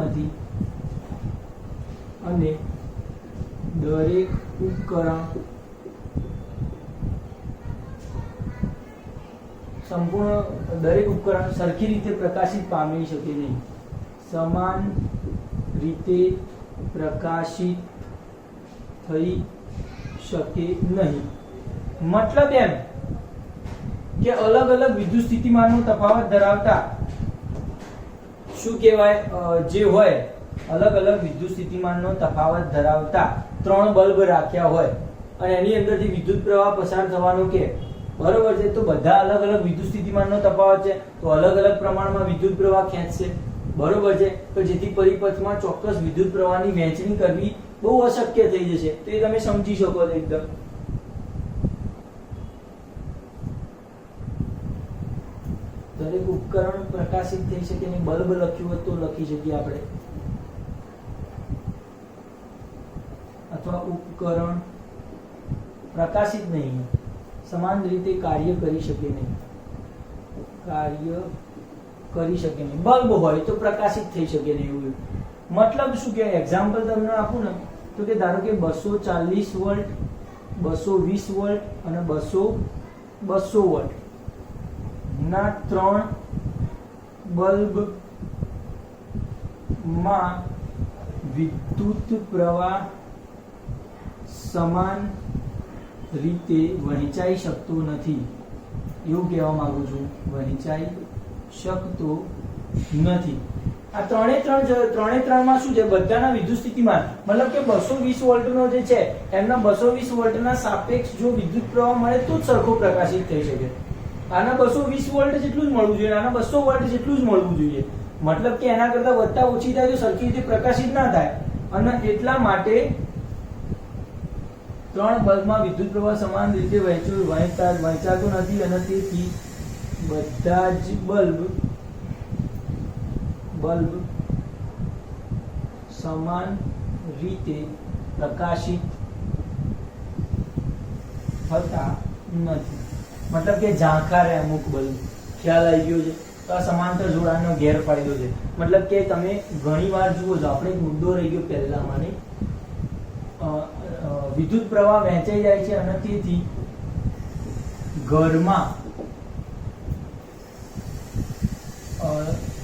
નથી અને દરેક ઉપકરણ સરખી રીતે પ્રકાશિત પામી શકે નહીં, સમાન રીતે પ્રકાશિત થઈ શકે નહીં. મતલબ એમ કે અલગ વિદ્યુત સ્થિતિમાનનો તફાવત ધરાવતા શું કહેવાય? જે હોય અલગ વિદ્યુત સ્થિતિમાનનો તફાવત ધરાવતા ત્રણ બલ્બ રાખ્યા હોય અને એની અંદરથી વિદ્યુત પ્રવાહ પસાર થવાનો કે બરોબર છે. તો બધા અલગ વિદ્યુત સ્થિતિમાનનો તફાવત છે તો અલગ પ્રમાણમાં વિદ્યુત પ્રવાહ ખેંચશે, બરોબર છે. તો જેથી પરિપથમાં ચોક્કસ વિદ્યુત પ્રવાહની વહેંચણી કરવી બહુ અશક્ય થઈ જશે. તો એ તમે સમજી શકો છો એકદમ. દરેક ઉપકરણ પ્રકાશિત થઈ શકે નહીં. બલ્બ લખ્યું હોય તો લખી શકીએ આપણે, અથવા ઉપકરણ પ્રકાશિત નહીં, સમાન રીતે કાર્ય કરી શકે નહીં. કાર્ય કરી શકે નહીં. બલ્બ હોય તો પ્રકાશિત થઈ શકે નહીં એવું. મતલબ શું કે એક્ઝામ્પલ તમને આપું ને તો કે ધારો કે 240 વોલ્ટ, 220 વોલ્ટ અને 200 વોલ્ટ ના 3 બલ્બ માં વિદ્યુત પ્રવાહ સમાન રીતે વહેંચાઈ શકતો નથી એવું કહેવા માંગુ છું. વહેંચાઈ શકતો નથી. આ ત્રણે ત્રણમાં શું છે, બધાના વિદ્યુત સ્થિતિમાન મતલબ કે 220 વોલ્ટનો જે છે એમના 220 વોલ્ટના સાપેક્ષ જો વિદ્યુત પ્રવાહ મળે તો જ સરખો પ્રકાશિત થઈ શકે. આના 220 વોલ્ટ જેટલું જ મળવું જોઈએ, આના 200 વોલ્ટ જેટલું જ મળવું જોઈએ. મતલબ કે એના કરતા વધતા ઓછી થાય તો સરખી રીતે પ્રકાશિત ના થાય. અને એટલા માટે 3 બલ્બમાં વિદ્યુત પ્રવાહ સમાન રીતે વહેંચાતો નથી અને તેથી બધા જ બલ્બ સમાન રીતે પ્રકાશિત થતા નથી. મતલબ કે ઝાંખા રહે અમુક બલ્બ. ખ્યાલ આવી ગયો છે? તો આ સમાંતર જોડાણનો ગેરફાયદો છે. મતલબ કે તમે ઘણી વાર જુઓ છો, આપણે એક મુદ્દો રહી ગયો પહેલામાં, વિદ્યુત પ્રવાહ વહેંચાઈ જાય છે અને તેથી ઘરમાં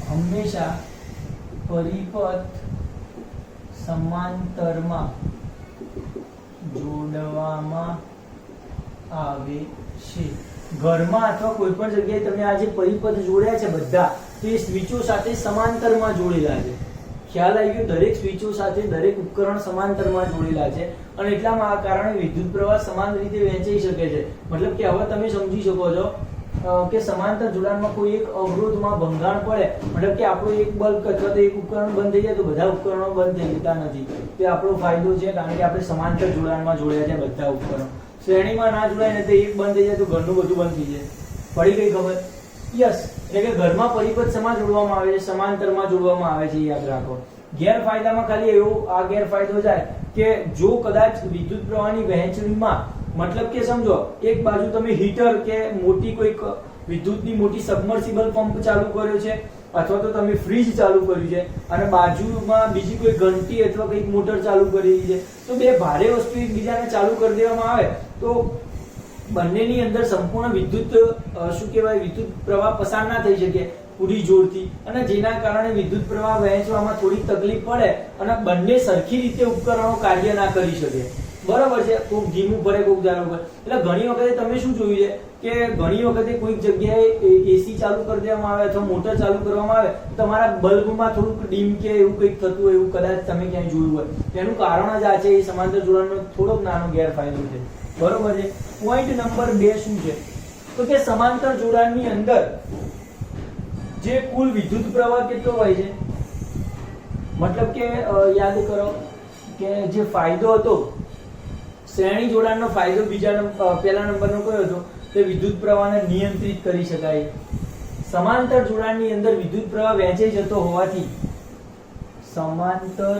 હંમેશા પરિપથ સમાંતરમાં જોડવામાં આવે છે. ઘરમાં અથવા કોઈ પણ જગ્યાએ તમે આ જે પરિપથ જોડ્યા છે બધા તે સ્વિચો સાથે સમાંતરમાં જોડેલા છે. ખ્યાલ આવી ગયો? દરેક સ્વિચો સાથે દરેક ઉપકરણ સમાંતરમાં જોડેલા છે અને એટલા કારણે વિદ્યુત પ્રવાહ સમાન રીતે વહેંચાઈ શકે છે. મતલબ કે હવે તમે સમજી શકો છો કે સમાંતર જોડાણમાં કોઈ એક અવરોધમાં ભંગાણ પડે, મતલબ કે આપણો એક બલ્બ અથવા તો એક ઉપકરણ બંધ થઈ જાય તો બધા ઉપકરણો બંધ થઈ જતા નથી. તે આપણો ફાયદો છે કારણ કે આપણે સમાંતર જોડાણમાં જોડ્યા છે બધા ઉપકરણો. શ્રેણીમાં ના જોડાય ને તો એક બંધ થઈ જાય તો ઘરનું બધું બંધ થઈ જાય. પડી ગઈ ખબર? યસ. એટલે કે ઘરમાં પરિપથ સમાન જોડવામાં આવે છે, સમાંતરમાં જોડવામાં આવે છે, યાદ રાખો. ગેરફાયદામાં ખાલી એવો આ ગેરફાયદો જાય કે જો કદાચ વિદ્યુત પ્રવાહની વહેંચણીમાં મતલબ કે સમજો એક બાજુ તમે હીટર કે મોટી કોઈક વિદ્યુતની મોટી સબમર્સિબલ પંપ ચાલુ કર્યો છે અથવા તો તમે ફ્રીજ ચાલુ કર્યું છે અને બાજુમાં બીજી કોઈ ઘંટી અથવા કંઈક મોટર ચાલુ કરી છે, તો બે ભારે વસ્તુ એકબીજાને ચાલુ કરી દેવામાં આવે તો બંનેની અંદર સંપૂર્ણ વિદ્યુત વિદ્યુત પ્રવાહ પસાર ના થઈ શકે પૂરી જોરથી અને જેના કારણે વિદ્યુત પ્રવાહ વહેંચવામાં થોડી તકલીફ પડે અને બંને સરખી રીતે ઉપકરણો કાર્ય ના કરી શકે. બરાબર છે? કોક ધીમું ભરે, કોક ઝાડું ભરે. એટલે ઘણી વખતે તમે શું જોયું છે કે ઘણી વખતે કોઈક જગ્યાએ એસી ચાલુ કરી દેવામાં આવે અથવા મોટર ચાલુ કરવામાં આવે તો તમારા બલ્બમાં થોડુંક ડીમ કે એવું કંઈક થતું હોય એવું કદાચ તમે ક્યાંય જોયું હોય. તેનું કારણ જ આ છે, એ સમાંતર જોડાણનો થોડોક નાનો ગેરફાયદો છે. બરોબર છે? પોઈન્ટ નંબર 2 શું છે તો કે સમાંતર જોડાણની અંદર જે કુલ વિદ્યુત પ્રવાહ કેટલો હોય છે, મતલબ કે યાદ કરો કે જે ફાયદો હતો શ્રેણી જોડાણનો ફાયદો પહેલા નંબરનો કયો હતો? તે વિદ્યુત પ્રવાહને નિયંત્રિત કરી શકાય. સમાંતર જોડાણની અંદર વિદ્યુત પ્રવાહ વહેંચાઈ જતો હોવાથી સમાંતર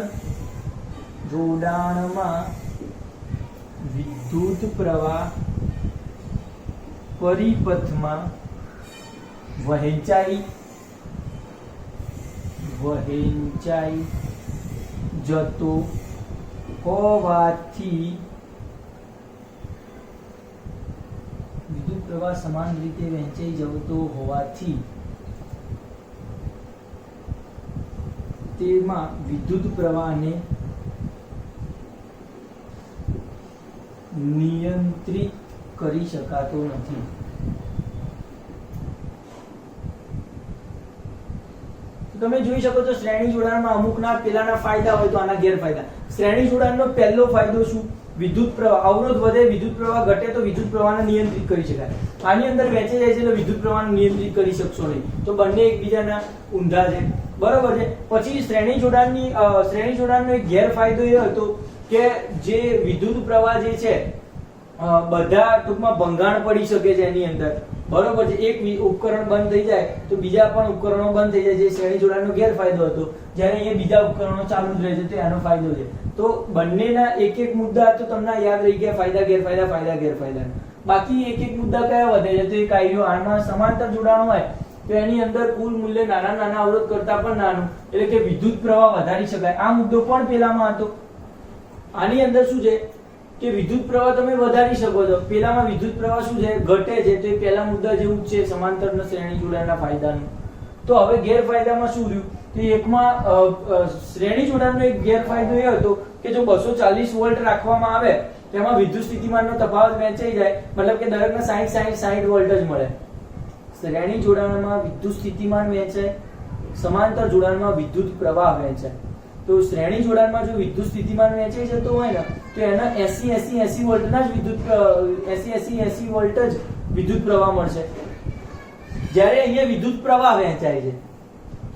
જોડાણમાં વિદ્યુત પ્રવાહ પરિપથમાં વહેંચાઈ જતો હોવાથી વિદ્યુત પ્રવાહ સમાન રીતે વહેંચાઈ જતો હોવાથી તેમાં વિદ્યુત પ્રવાહને નિયંત્રિત કરી શકાતો નથી. તમે જોઈ શકો છો શ્રેણી જોડાણમાં અમુકના પેલાના ફાયદા હોય તો આના ગેરફાયદા. શ્રેણી જોડાણનો પહેલો ફાયદો શું? વિદ્યુત પ્રવાહ અવરોધ વધે, વિદ્યુત પ્રવાહ ઘટે તો વિદ્યુત પ્રવાહને નિયંત્રિત કરી શકાય. આની અંદર વહેંચાઈ જાય છે એટલે વિદ્યુત પ્રવાહને નિયંત્રિત કરી શકશો નહીં, તો બંને એકબીજાના ઊંધા છે. બરોબર છે? પછી શ્રેણી જોડાણનો એક ગેરફાયદો એ હતો કે જે વિદ્યુત પ્રવાહ જે છે બધા ટૂંકમાં ભંગાણ પડી શકે છે એની અંદર. બરોબર છે? એક ઉપકરણ બંધ થઈ જાય તો બીજા પણ ઉપકરણો બંધ થઈ જાય, જે શ્રેણી જોડાણનો ગેરફાયદો હતો. જ્યારે અહીંયા બીજા ઉપકરણો ચાલુ જ રહે છે તો એનો ફાયદો છે. તો બંનેના એક એક મુદ્દા તો તમને યાદ રહી ગયા, ફાયદા ગેરફાયદા. બાકી એક એક મુદ્દા કયા વધે છે તો એક આવ્યો આમાં સમાંતર જોડાણ હોય તો એની અંદર કુલ મૂલ્ય નાના નાના અવરોધ કરતા પણ નાનું, એટલે કે વિદ્યુત પ્રવાહ વધારી શકાય. આ મુદ્દો પણ પેલામાં હતો. આની અંદર શું છે કે વિદ્યુત પ્રવાહ તમે વધારી શકો છો. પેલામાં વિદ્યુત પ્રવાહ શું છે, ઘટે છે. તો એ પહેલા મુદ્દા જેવું જ છે, સમાંતર અને શ્રેણી જોડાણના ફાયદાનું. તો હવે ગેરફાયદામાં શું રહ્યું? તો એકમાં શ્રેણી જોડાણનો એક ગેરફાયદો એ હતો કે જો 240 વોલ્ટ રાખવામાં આવે તેમાં વિદ્યુત સ્થિતિમાનનો તફાવત વહેંચાઈ જાય, મતલબ કે દરેકને 60 વોલ્ટ જ મળે. શ્રેણી જોડાણમાં વિદ્યુત સ્થિતિમાન વહેંચાય, સમાંતર જોડાણમાં વિદ્યુત પ્રવાહ વહેંચાય. તો શ્રેણી જોડાણમાં જો વિદ્યુત સ્થિતિમાન વહેંચાઈ જતો હોય ને તો એના 80 વોલ્ટના જ વિદ્યુત 80 વોલ્ટ જ વિદ્યુત પ્રવાહ મળશે. જ્યારે અહીંયા વિદ્યુત પ્રવાહ વહેંચાય છે,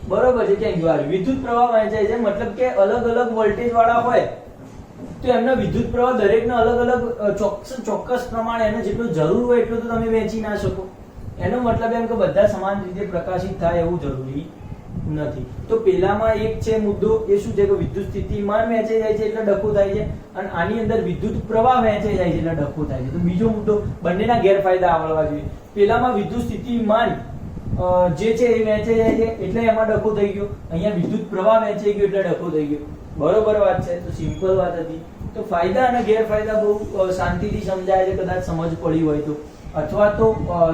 બરોબર છે, ક્યાં ગયું? વિદ્યુત પ્રવાહ વહેંચાય છે, મતલબ કે અલગ અલગ વોલ્ટેજ વાળા હોય તો એમનો વિદ્યુત પ્રવાહ દરેકનો અલગ અલગ ચોક્કસ પ્રમાણે એને જેટલું જરૂર હોય એટલું તો તમે વહેંચી ના શકો. એનો મતલબ એમ કે બધા સમાન રીતે પ્રકાશિત થાય એવું જરૂરી નથી. તો પેલામાં એક છે મુદ્દો, એ શું છે કે વિદ્યુત સ્થિતિમાન વહેંચાઈ જાય છે એટલે ડખો થાય છે, અને આની અંદર વિદ્યુત પ્રવાહ વહેંચાઈ જાય છે એટલે ડખો થાય છે. તો બીજો મુદ્દો, બંનેના ગેરફાયદા આવડવા જોઈએ. પેલામાં વિદ્યુત સ્થિતિમાન જે છે એ વહેંચાઈ જાય છે એટલે એમાં ડખો થઈ ગયો. અહીંયા વિદ્યુત પ્રવાહ વહેંચાઈ ગયો એટલે ડખો થઈ ગયો. બરોબર વાત છે. તો સિમ્પલ વાત હતી. તો ફાયદા અને ગેરફાયદા બહુ શાંતિથી સમજાય છે, કદાચ સમજ પડી હોય તો. અથવા તો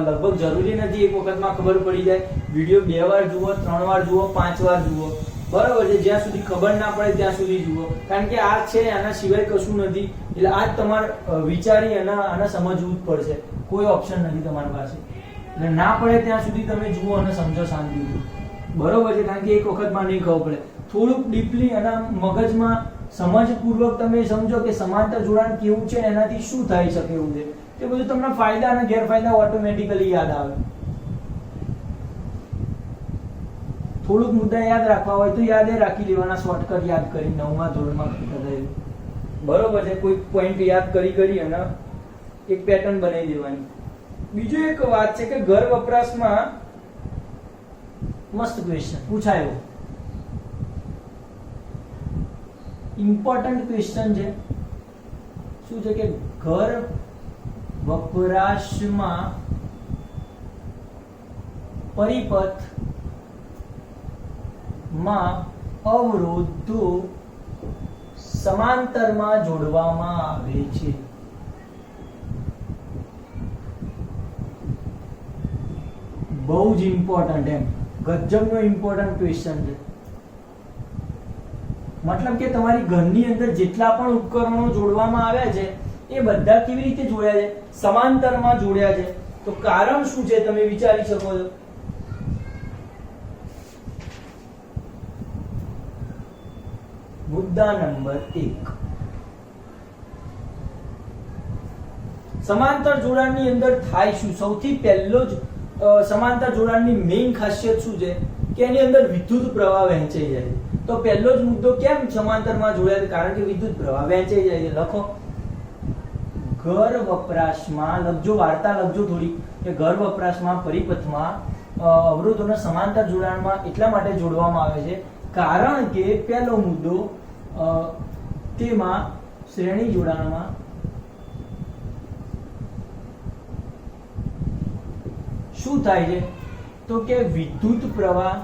લગભગ જરૂરી નથી એક વખતમાં ખબર પડી જાય. વિડીયો 2 વાર જુઓ, 3 વાર જુઓ, 5 વાર જુઓ, બરાબર છે. જ્યાં સુધી ખબર ના પડે ત્યાં સુધી જુઓ, કારણ કે આ છે આના સિવાય કશું નથી. એટલે આ જ તમારે વિચારી અને આને સમજવું જ પડશે. કોઈ ઓપ્શન નથી તમારી પાસે. એટલે ના પડે ત્યાં સુધી તમે જુઓ અને સમજો શાંતિથી, બરોબર છે. કારણ કે એક વખતમાં નહીં ખબર પડે. થોડુંક ડીપલી અને મગજમાં સમજપૂર્વક તમે સમજો કે સમાંતર જોડાણ કેવું છે, એનાથી શું થઈ શકે એવું છે, તે બધું તમને ફાયદા અને ગેરફાયદા ઓટોમેટિકલી યાદ આવે. થોડુંક મુદ્દા યાદ રાખવા હોય તો યાદ રાખી લેવાના, શોર્ટકટ યાદ કરી 9મા ધોરણમાં. બરોબર છે. કોઈ પોઈન્ટ યાદ કરી અને એક પેટર્ન બનાવી દેવાની. બીજું એક વાત છે કે ઘર વપરાશમાં મસ્ત ક્વેશ્ચન પૂછાયો, ઇમ્પોર્ટન્ટ ક્વેશ્ચન છે. શું છે કે ઘર વપરાશમાં પરિપથમાં અવરોધો સમાંતરમાં જોડવામાં આવે છે. બહુ જ ઇમ્પોર્ટન્ટ, એમ ગજબનો ઇમ્પોર્ટન્ટ ક્વેશ્ચન છે. મતલબ કે તમારી ઘરની અંદર જેટલા પણ ઉપકરણો જોડવામાં આવ્યા છે એ બધા કેવી રીતે જોડ્યા છે? સમાંતરમાં જોડ્યા છે. તો કારણ શું છે તમે વિચારી શકો છો. મુદ્દા નંબર 1, સમાંતર જોડાણની અંદર થાય શું? સૌથી પહેલો જ સમાંતર જોડાણની મેઇન ખાસિયત શું છે કે એની અંદર વિદ્યુત પ્રવાહ વહેંચાઈ જાય છે. તો પહેલો જ મુદ્દો કેમ સમાંતરમાં જોડાય? કારણ કે વિદ્યુત પ્રવાહ વહેંચાઈ જાય છે. લખો ઘર વપરાશમાં, લખજો વાર્તા લખજો થોડી, કે ઘર વપરાશમાં પરિપથમાં અવરોધોના સમાંતર જોડાણમાં એટલા માટે જોડવામાં આવે છે કારણ કે પહેલો મુદ્દો તેમાં શ્રેણી જોડાણમાં શું થાય છે તો કે વિદ્યુત પ્રવાહ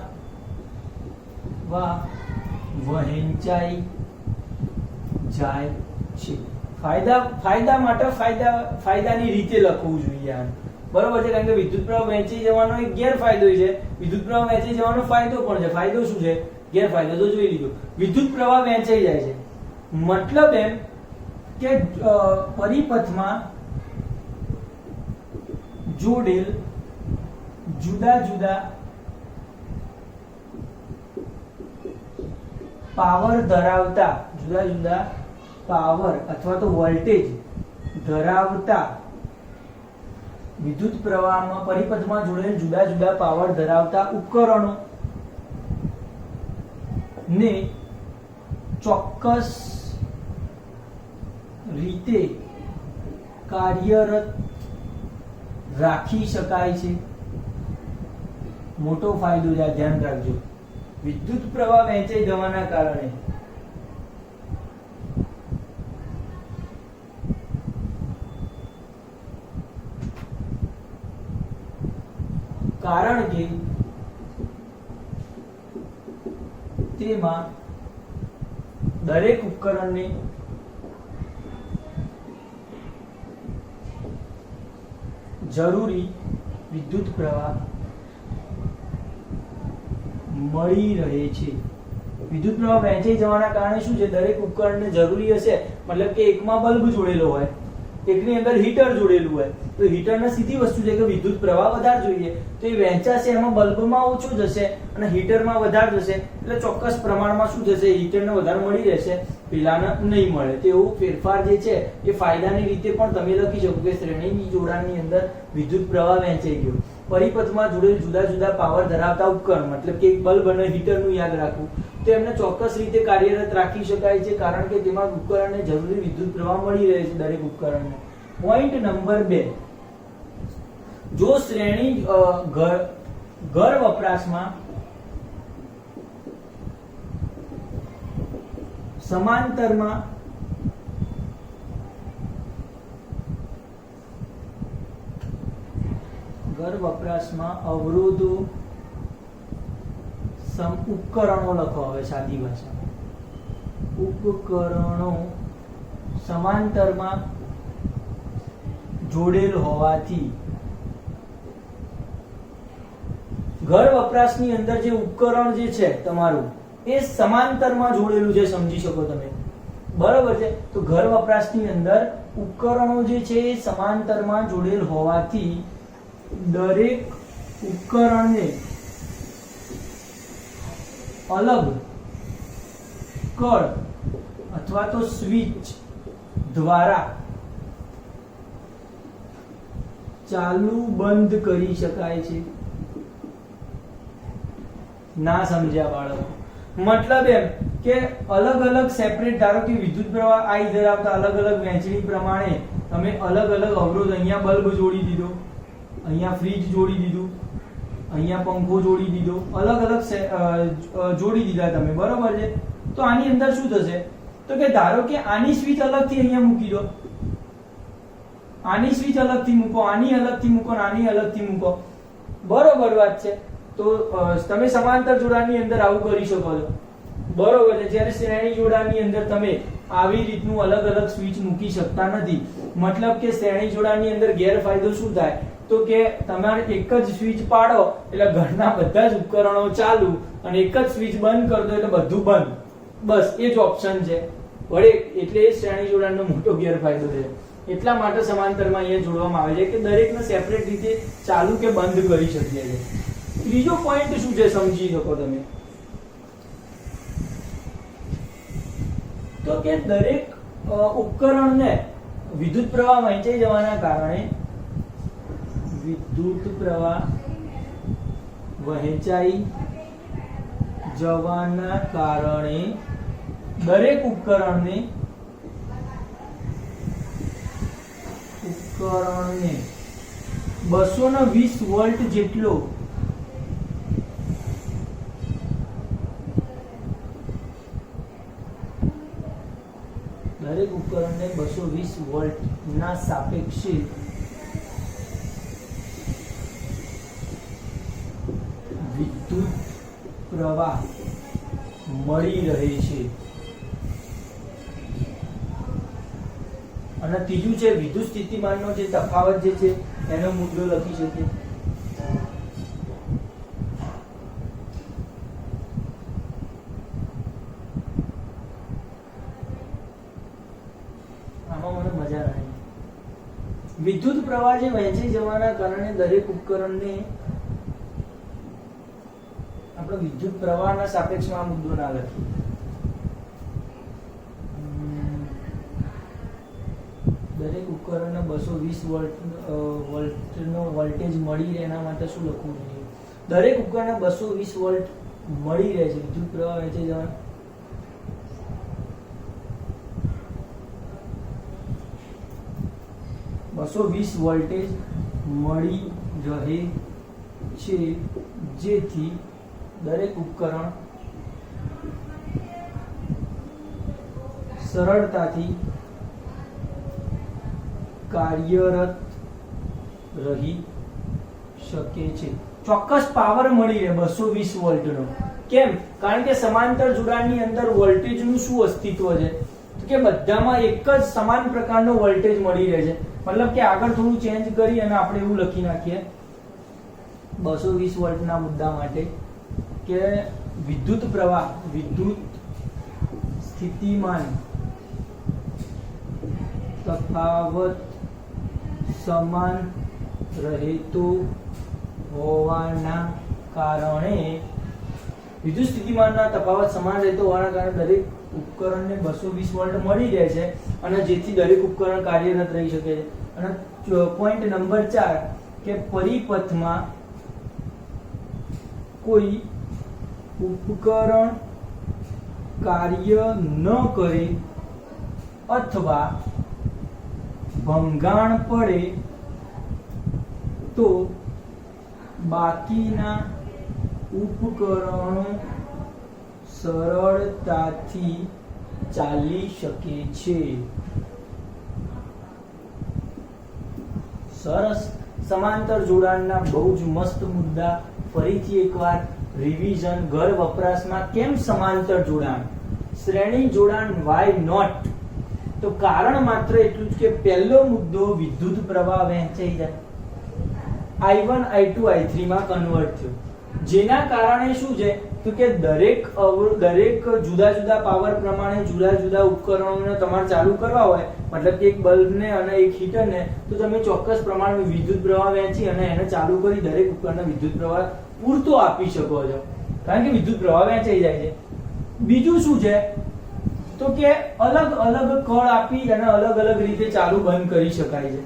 વહેંચાઈ જાય છે. ફાયદાની રીતે લખવું જોઈએ આ, બરોબર છે. કારણ કે વિદ્યુત પ્રવાહ વહેંચી જવાનો એક ગેરફાયદો છે, વિદ્યુત પ્રવાહ વહેંચી જવાનો ફાયદો પણ છે. ફાયદો શું છે? ગેરફાયદો તો જોઈ લીધો. વિદ્યુત પ્રવાહ વહેંચાઈ જાય છે મતલબ એમ કે પરિપથમાં જોડેલ જુદા જુદા પાવર ધરાવતા, જુદા જુદા પાવર અથવા તો વોલ્ટેજ ધરાવતા વિદ્યુત પ્રવાહમાં પરિપથમાં જોડેલ જુદા જુદા પાવર ધરાવતા ઉપકરણો ને ચોક્કસ રીતે કાર્યરત રાખી શકાય છે. મોટો ફાયદો છે, ધ્યાન રાખજો. વિદ્યુત પ્રવાહ વહેંચાઈ જવાના કારણે કારણ કે તેમાં દરેક ઉપકરણને જરૂરી વિદ્યુત પ્રવાહ મળી રહે છે. વિદ્યુત પ્રવાહ વહેંચાઈ જવાના કારણે શું છે, દરેક ઉપકરણને જરૂરી હશે, મતલબ કે એકમાં બલ્બ જોડેલો હોય, એકની અંદર હીટર જોડેલું હોય, તો હીટરને સીધી વસ્તુ છે કે વિદ્યુત પ્રવાહ વધારે જોઈએ, તો એ વહેંચાશે, એમાં બલ્બમાં ઓછો જશે અને હીટરમાં વધારે જશે, એટલે ચોક્કસ પ્રમાણમાં શું થશે, હીટરને વધારે મળી રહેશે, પેલાને નહીં મળે. તો એવું ફેરફાર જે છે એ ફાયદાની રીતે પણ તમે લખી શકો કે શ્રેણી જોડાણની અંદર વિદ્યુત પ્રવાહ વહેંચાઈ ગયો. પરિપથમાં જોડેલ જુદા જુદા પાવર ધરાવતા ઉપકરણ, મતલબ કે એક બલ્બ અને હીટરનું યાદ રાખવું, તો એમને ચોક્કસ રીતે કાર્યરત રાખી શકાય છે, કારણ કે તેમાં ઉપકરણને જરૂરી વિદ્યુત પ્રવાહ મળી રહે છે દરેક ઉપકરણને. પોઈન્ટ નંબર 2, જો શ્રેણી ઘર વપરાશમાં સમાંતરમાં અવરોધો ઉપકરણો લખો. હવે સાદી ભાષામાં ઉપકરણો સમાંતરમાં જોડેલ હોવાથી ઘર વપરાશની અંદર જે ઉપકરણ જે છે તમારું એ સમાંતરમાં જોડેલું છે, સમજી શકો તમે, બરાબર છે. તો ઘર વપરાશની અંદર ઉપકરણો જે છે એ સમાંતરમાં જોડેલ હોવાથી દરેક ઉપકરણને અલગ કળ અથવા તો સ્વિચ દ્વારા ચાલુ બંધ કરી શકાય છે. ના સમજ્યા બાળકો? મતલબ એમ કે અલગ અલગ સેપરેટ, ધારો કે વિદ્યુત પ્રવાહ I ધરાવતા અલગ અલગ વહેંચણી પ્રમાણે તમે અલગ અલગ અવરોધ, અહીંયા બલ્બ જોડી દીધો, અહીંયા ફ્રીજ જોડી દીધું, અહીંયા પંખો જોડી દીધો, અલગ અલગ જોડી દીધા તમે, બરોબર છે. તો આની અંદર શું થશે, તો કે ધારો કે આની સ્વિચ અલગથી અહીંયા મૂકી દો, આની સ્વિચ અલગથી મૂકો, આની અલગથી મૂકો, આની અલગથી મૂકો, બરોબર વાત છે. તો તમે સમાંતર જોડાણની અંદર આવું કરી શકો છો, બરોબર છે. જ્યારે શ્રેણી જોડાણની અંદર તમે આવી રીતનું અલગ અલગ સ્વિચ મૂકી શકતા નથી. મતલબ કે શ્રેણી જોડાણની અંદર ગેરફાયદો શું થાય, તો કે તમારે એક જ સ્વિચ પાડો એટલે ઘરના બધા જ ઉપકરણો ચાલુ, અને એક જ સ્વિચ બંધ કરી દો એટલે બધું બંધ, બસ એ જ ઓપ્શન છે. વળે એટલે એ શ્રેણી જોડાણનો મોટો ગેરફાયદો છે. એટલા માટે સમાંતરમાં અહીંયા જોડવામાં આવે છે કે દરેકને સેપરેટ રીતે ચાલુ કે બંધ કરી શકીએ છીએ. ત્રીજો પોઈન્ટ શું છે, સમજી શકો તમે, તો કે દરેક ઉપકરણને વિદ્યુત પ્રવાહ વહેંચાઈ જવાના કારણે દરેક ઉપકરણને 220 વોલ્ટ જેટલો વોલ્ટના સાપેક્ષે વિદ્યુત પ્રવાહ મળી રહે છે. અને ત્રીજું છે વિદ્યુત સ્થિતિમાનનો જે તફાવત જે છે એનો મુદ્દો લખી શકીએ. આમાં મને મજા આવી. વિદ્યુત પ્રવાહ જે વહેંચાઈ જવાના કારણે દરેક ઉપકરણને આપણે વિદ્યુત પ્રવાહના સાપેક્ષમાં આ મુદ્દો ના લખીએ. દરેક ઉપકરણને 220 વોલ્ટનો વોલ્ટેજ મળી રહે એના માટે શું લખવું જોઈએ? દરેક ઉપકરણને 220 વોલ્ટ મળી રહે છે, વિદ્યુત પ્રવાહ વહેંચાઈ જવાના 220 વોલ્ટેજ મળી રહે છે, જેથી દરેક ઉપકરણ સરળતાથી કાર્યરત રહી શકે છે. ચોક્કસ પાવર મળી રહે 220 વોલ્ટનો, કેમ? કારણ કે સમાંતર જોડાણની અંદર વોલ્ટેજનું શું અસ્તિત્વ છે તો કે બધામાં એક જ સમાન પ્રકારનો વોલ્ટેજ મળી રહે છે. મતલબ કે આગળ થોડું ચેન્જ કરી અને આપણે એવું લખી નાખીએ 220 વોલ્ટના મુદ્દા માટે કે વિદ્યુત પ્રવાહ વિદ્યુત સ્થિતિમાન તફાવત સમાન રહેતો હોવાના કારણે વિદ્યુત સ્થિતિમાનના તફાવત સમાન રહેતો હોવાના કારણે દરેક ઉપકરણને 220 વોલ્ટ મળી રહે છે અને જેથી દરેક ઉપકરણ કાર્યરત રહી શકે છે. અને પોઈન્ટ નંબર 4 કે પરિપથમાં કોઈ ઉપકરણ કાર્ય ન કરે અથવા ભંગાણ પડે તો બાકીના ઉપકરણો સરળતાથી ચાલી શકે છે. સરસ. સમાંતર જોડાણના બહુ જ મસ્ત મુદ્દા. ફરીથી એકવાર રિવિઝન. ઘર વપરાશમાં કેમ સમાંતર જોડાણ? શ્રેણી જોડાણ વાય નોટ? તો કારણ માત્ર એટલું જ કે પહેલો મુદ્દો વિદ્યુત પ્રવાહ વહેંચાઈ જાય I1 I2 I3 માં કન્વર્ટ થયો, જેના કારણે શું છે તો કે દરેક જુદા જુદા પાવર પ્રમાણે જુદા જુદા ઉપકરણોને તમારે ચાલુ કરવા હોય, મતલબ કે એક બલ્બને અને એક હીટરને, તો તમે ચોક્કસ પ્રમાણમાં વિદ્યુત પ્રવાહ વહેંચી અને એને ચાલુ કરી દરેક ઉપકરણને વિદ્યુત પ્રવાહ પૂરતો આપી શકો છો, કારણ કે વિદ્યુત પ્રવાહ વહેંચાઈ જાય છે. બીજું શું છે તો કે અલગ અલગ કળ આપી અને અલગ અલગ રીતે ચાલુ બંધ કરી શકાય છે.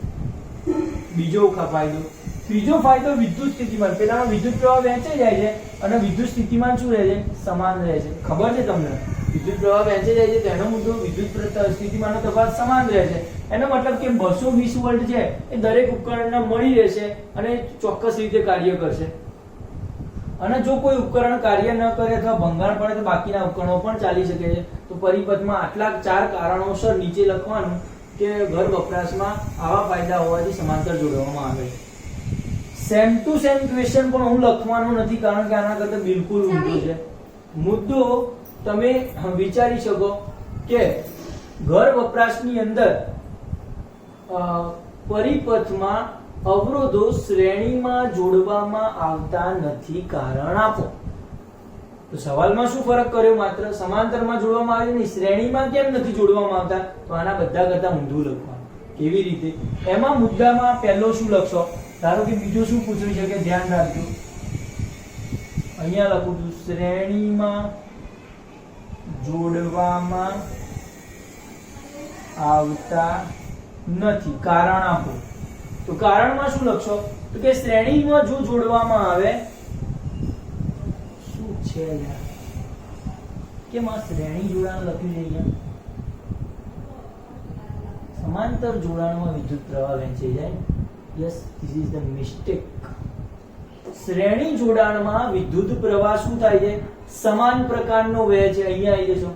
બીજો ફાયદો. ત્રીજો ફાયદો વિદ્યુત સ્થિતિમાન. પેલામાં વિદ્યુત પ્રવાહ વહેંચાઈ જાય છે અને વિદ્યુત સ્થિતિમાન શું રહે છે? સમાન રહે છે. ખબર છે તમને? વિદ્યુત પ્રવાહ વહેંચાઈ જાય છે તેનો મુદ્દો વિદ્યુત સ્થિતિમાનનો તફાવત સમાન રહે છે. એનો મતલબ કે 220 વોલ્ટ છે એ દરેક ઉપકરણને મળી રહેશે અને ચોક્કસ રીતે કાર્ય કરશે. અને જો કોઈ ઉપકરણ કાર્ય ન કરે અથવા ભંગાણ પડે તો બાકીના ઉપકરણો પણ ચાલી શકે છે. તો પરિપથમાં આટલા 4 કારણોસર નીચે લખવાનું કે ઘર વપરાશમાં આવા ફાયદા હોવાથી સમાંતર જોડવામાં આવે છે. સેમ ટુ સેમ ક્વેશ્ચન પણ હું લખવાનો નથી, કારણ કે આના કરતા બિલકુલ ઊંધો છે. મુદ્દો તમે વિચારી શકો કે ઘર વપરાશની અંદર પરિપથમાં અવરોધો શ્રેણીમાં જોડવામાં આવતા નથી, કારણ આપો. તો સવાલમાં શું ફરક કર્યો? માત્ર સમાંતરમાં જોડવામાં આવે નહીં, શ્રેણીમાં કેમ નથી જોડવામાં આવતા? તો આના બધા કરતા ઊંધું લખવાનું. કેવી રીતે? એમાં મુદ્દામાં પહેલો શું લખશો? ધારો કે બીજો શું પૂછાઈ શકે? ધ્યાન રાખજો. અહીંયા લખું છું શ્રેણીમાં જોડવામાં આવતા નથી, કારણ આપો. તો કારણમાં શું લખશો? તો કે શ્રેણીમાં જો જોડવામાં આવે, શું છે યાર કેમ આ શ્રેણી જોડાણ લખ્યું છે અહીંયા? સમાંતર જોડાણમાં વિદ્યુત પ્રવાહ વહેંચાઈ જાય. Yes, this is the mistake. શ્રેણી જોડાણમાં વિદ્યુત પ્રવાહ શું થાય છે? સમાન પ્રકારનો વહે છે. અહીંયા આવી જશો.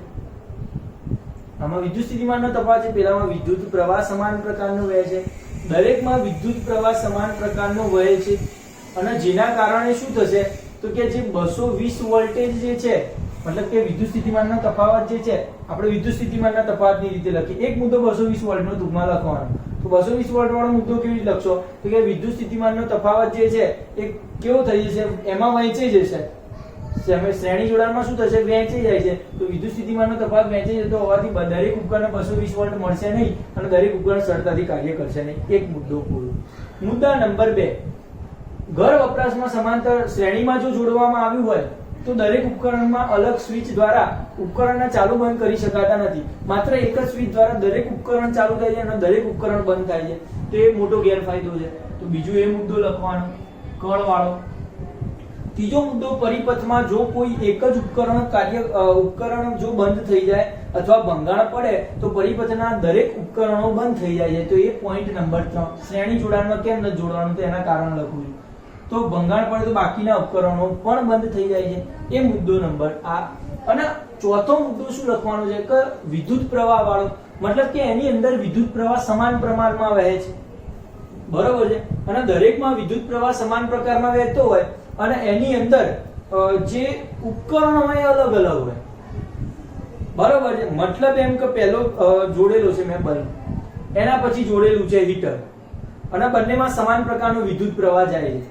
આમાં વિદ્યુત સ્થિતિમાનનો તફાવત છે, પેલામાં વિદ્યુત પ્રવાહ સમાન પ્રકારનો વહે છે. દરેકમાં વિદ્યુત પ્રવાહ સમાન પ્રકારનો વહે છે અને જેના કારણે શું થશે તો કે જે 220 વોલ્ટેજ જે છે, મતલબ કે વિદ્યુત સ્થિતિમાનનો તફાવત જે છે, આપણે વિદ્યુત સ્થિતિમાનના તફાવતની રીતે લખીએ. એક મુદ્દો 220 વોલ્ટનો ટૂંકમાં લખવાનો. તો 220 વોલ્ટ વાળો મુદ્દો કેવી રીતે લખશો? તો કે વિદ્યુત સ્થિતિમાનનો તફાવત જે છે એ કેવો થઈ જશે? એમાં વહેંચાઈ જશે. શ્રેણી જોડાણમાં શું થશે? વહેંચાઈ જાય છે. તો વિદ્યુત સ્થિતિમાનનો તફાવત વહેંચાઈ જતો હોવાથી દરેક ઉપકરણને 220 વોલ્ટ મળશે નહીં અને દરેક ઉપકરણ સરળતાથી કાર્ય કરશે નહીં. એક મુદ્દો પૂરો. મુદ્દા નંબર 2, ઘર વપરાશમાં સમાંતર શ્રેણીમાં જો જોડવામાં આવ્યું હોય તો દરેક ઉપકરણમાં અલગ સ્વિચ દ્વારા ઉપકરણને ચાલુ બંધ કરી શકાતા નથી. માત્ર એક જ સ્વિચ દ્વારા દરેક ઉપકરણ ચાલુ થાય છે અને દરેક ઉપકરણ બંધ થાય છે. તો એ મોટો ગેરફાયદો છે. તો બીજું એ મુદ્દો લખવાનો, કળ વાળો. ત્રીજો મુદ્દો, પરિપથમાં જો કોઈ એક જ ઉપકરણ જો બંધ થઈ જાય અથવા ભંગાણ પડે તો પરિપથના દરેક ઉપકરણો બંધ થઈ જાય છે. તો એ પોઈન્ટ નંબર 3. શ્રેણી જોડાણમાં કેમ નથી જોડવાનું? તો એના કારણ લખું છું. તો ભંગાણ પડે તો બાકીના ઉપકરણો પણ બંધ થઈ જાય છે. એ મુદ્દો નંબર આ. અને ચોથો મુદ્દો શું લખવાનો છે કે વિદ્યુત પ્રવાહ વાળો, મતલબ કે એની અંદર વિદ્યુત પ્રવાહ સમાન પ્રમાણમાં વહે છે. બરોબર છે? અને દરેકમાં વિદ્યુત પ્રવાહ સમાન પ્રકારમાં વહેતો હોય અને એની અંદર જે ઉપકરણો હોય એ અલગ અલગ હોય, બરોબર છે. મતલબ એમ કે પહેલો જોડેલો છે મેં બલ્બ, એના પછી જોડેલું છે હીટર, અને બંનેમાં સમાન પ્રકારનો વિદ્યુત પ્રવાહ જાય છે.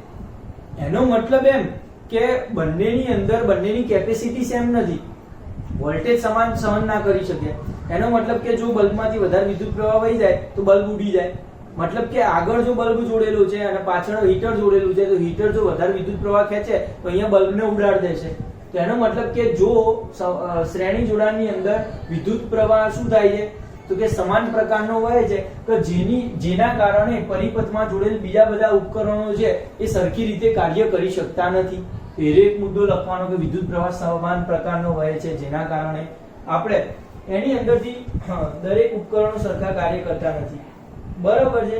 એનો મતલબ એમ કે બંનેની અંદર બંનેની કેપેસિટી સેમ નથી, વોલ્ટેજ સમાન સહન ના કરી શકે. એનો મતલબ કે જો બલ્બમાંથી વધારે વિદ્યુત પ્રવાહ વહી જાય તો બલ્બ ઉડી જાય. મતલબ કે આગળ જો બલ્બ જોડેલું છે અને પાછળ હીટર જોડેલું છે, તો હીટર જો વધારે વિદ્યુત પ્રવાહ ખેંચે તો અહીંયા બલ્બને ઉડાડી દેશે. તો એનો મતલબ કે જો શ્રેણી જોડાણની અંદર વિદ્યુત પ્રવાહ શું થાય છે તો કે સમાન પ્રકારનો વહે છે, તો જેના કારણે પરિપથમાં જોડેલ બીજા બધા ઉપકરણો છે એ સરખી રીતે કાર્ય કરી શકતા નથી. એ એક મુદ્દો લખવાનો કે વિદ્યુત પ્રવાહ સમાન પ્રકારનો વહે છે, જેના કારણે આપણે એની અંદરથી દરેક ઉપકરણો સરખા કાર્ય કરતા નથી. બરોબર છે.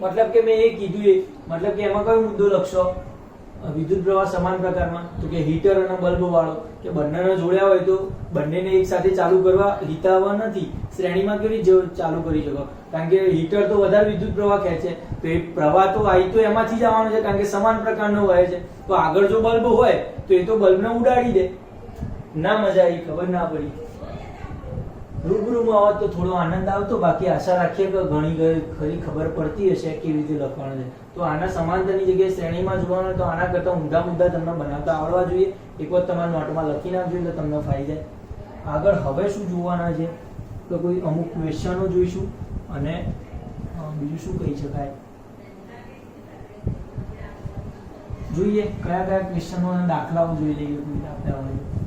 મતલબ કે મેં એ કીધું એ મતલબ કે એમાં કયો મુદ્દો લખશો વિદ્યુત પ્રવાહ સમાન પ્રકારમાં, તો કે હીટર અને બલ્બ વાળો, કે બંનેને જોડ્યા હોય તો બંનેને એક સાથે ચાલુ કરવા હિતાવહ નથી. શ્રેણીમાં કેવી રીતે ચાલુ કરી શકો, કારણ કે હીટર તો વધારે વિદ્યુત પ્રવાહ ખેંચે, તો એ પ્રવાહ તો આવી તો એમાંથી જ આવવાનો છે, કારણ કે સમાન પ્રકારનો વહે છે. તો આગળ જો બલ્બ હોય તો એ તો બલ્બને ઉડાડી દે. ના મજા આવી, ખબર ના પડી. રૂબરૂમાં આવત તો થોડો આનંદ આવતો. બાકી આશા રાખીએ કે ઘણી ખરી ખબર પડતી હશે કેવી રીતે લખવાનું છે. તો આના સમાંતરની જગ્યાએ શ્રેણીમાં જોવાનું, તો આના કરતા ઊંધા મુદ્દા તમને બનાવતા આવડવા જોઈએ. એક વાર તમારા નોટમાં લખી નાખજો એટલે તમને ફાઈ જાય. આગળ હવે શું જોવાના છે તો કોઈ અમુક ક્વેશ્ચનો જોઈશું, અને બીજું શું કહી શકાય જોઈએ, કયા કયા ક્વેશ્ચનો અને દાખલાઓ જોઈ લઈએ આપણે હવે.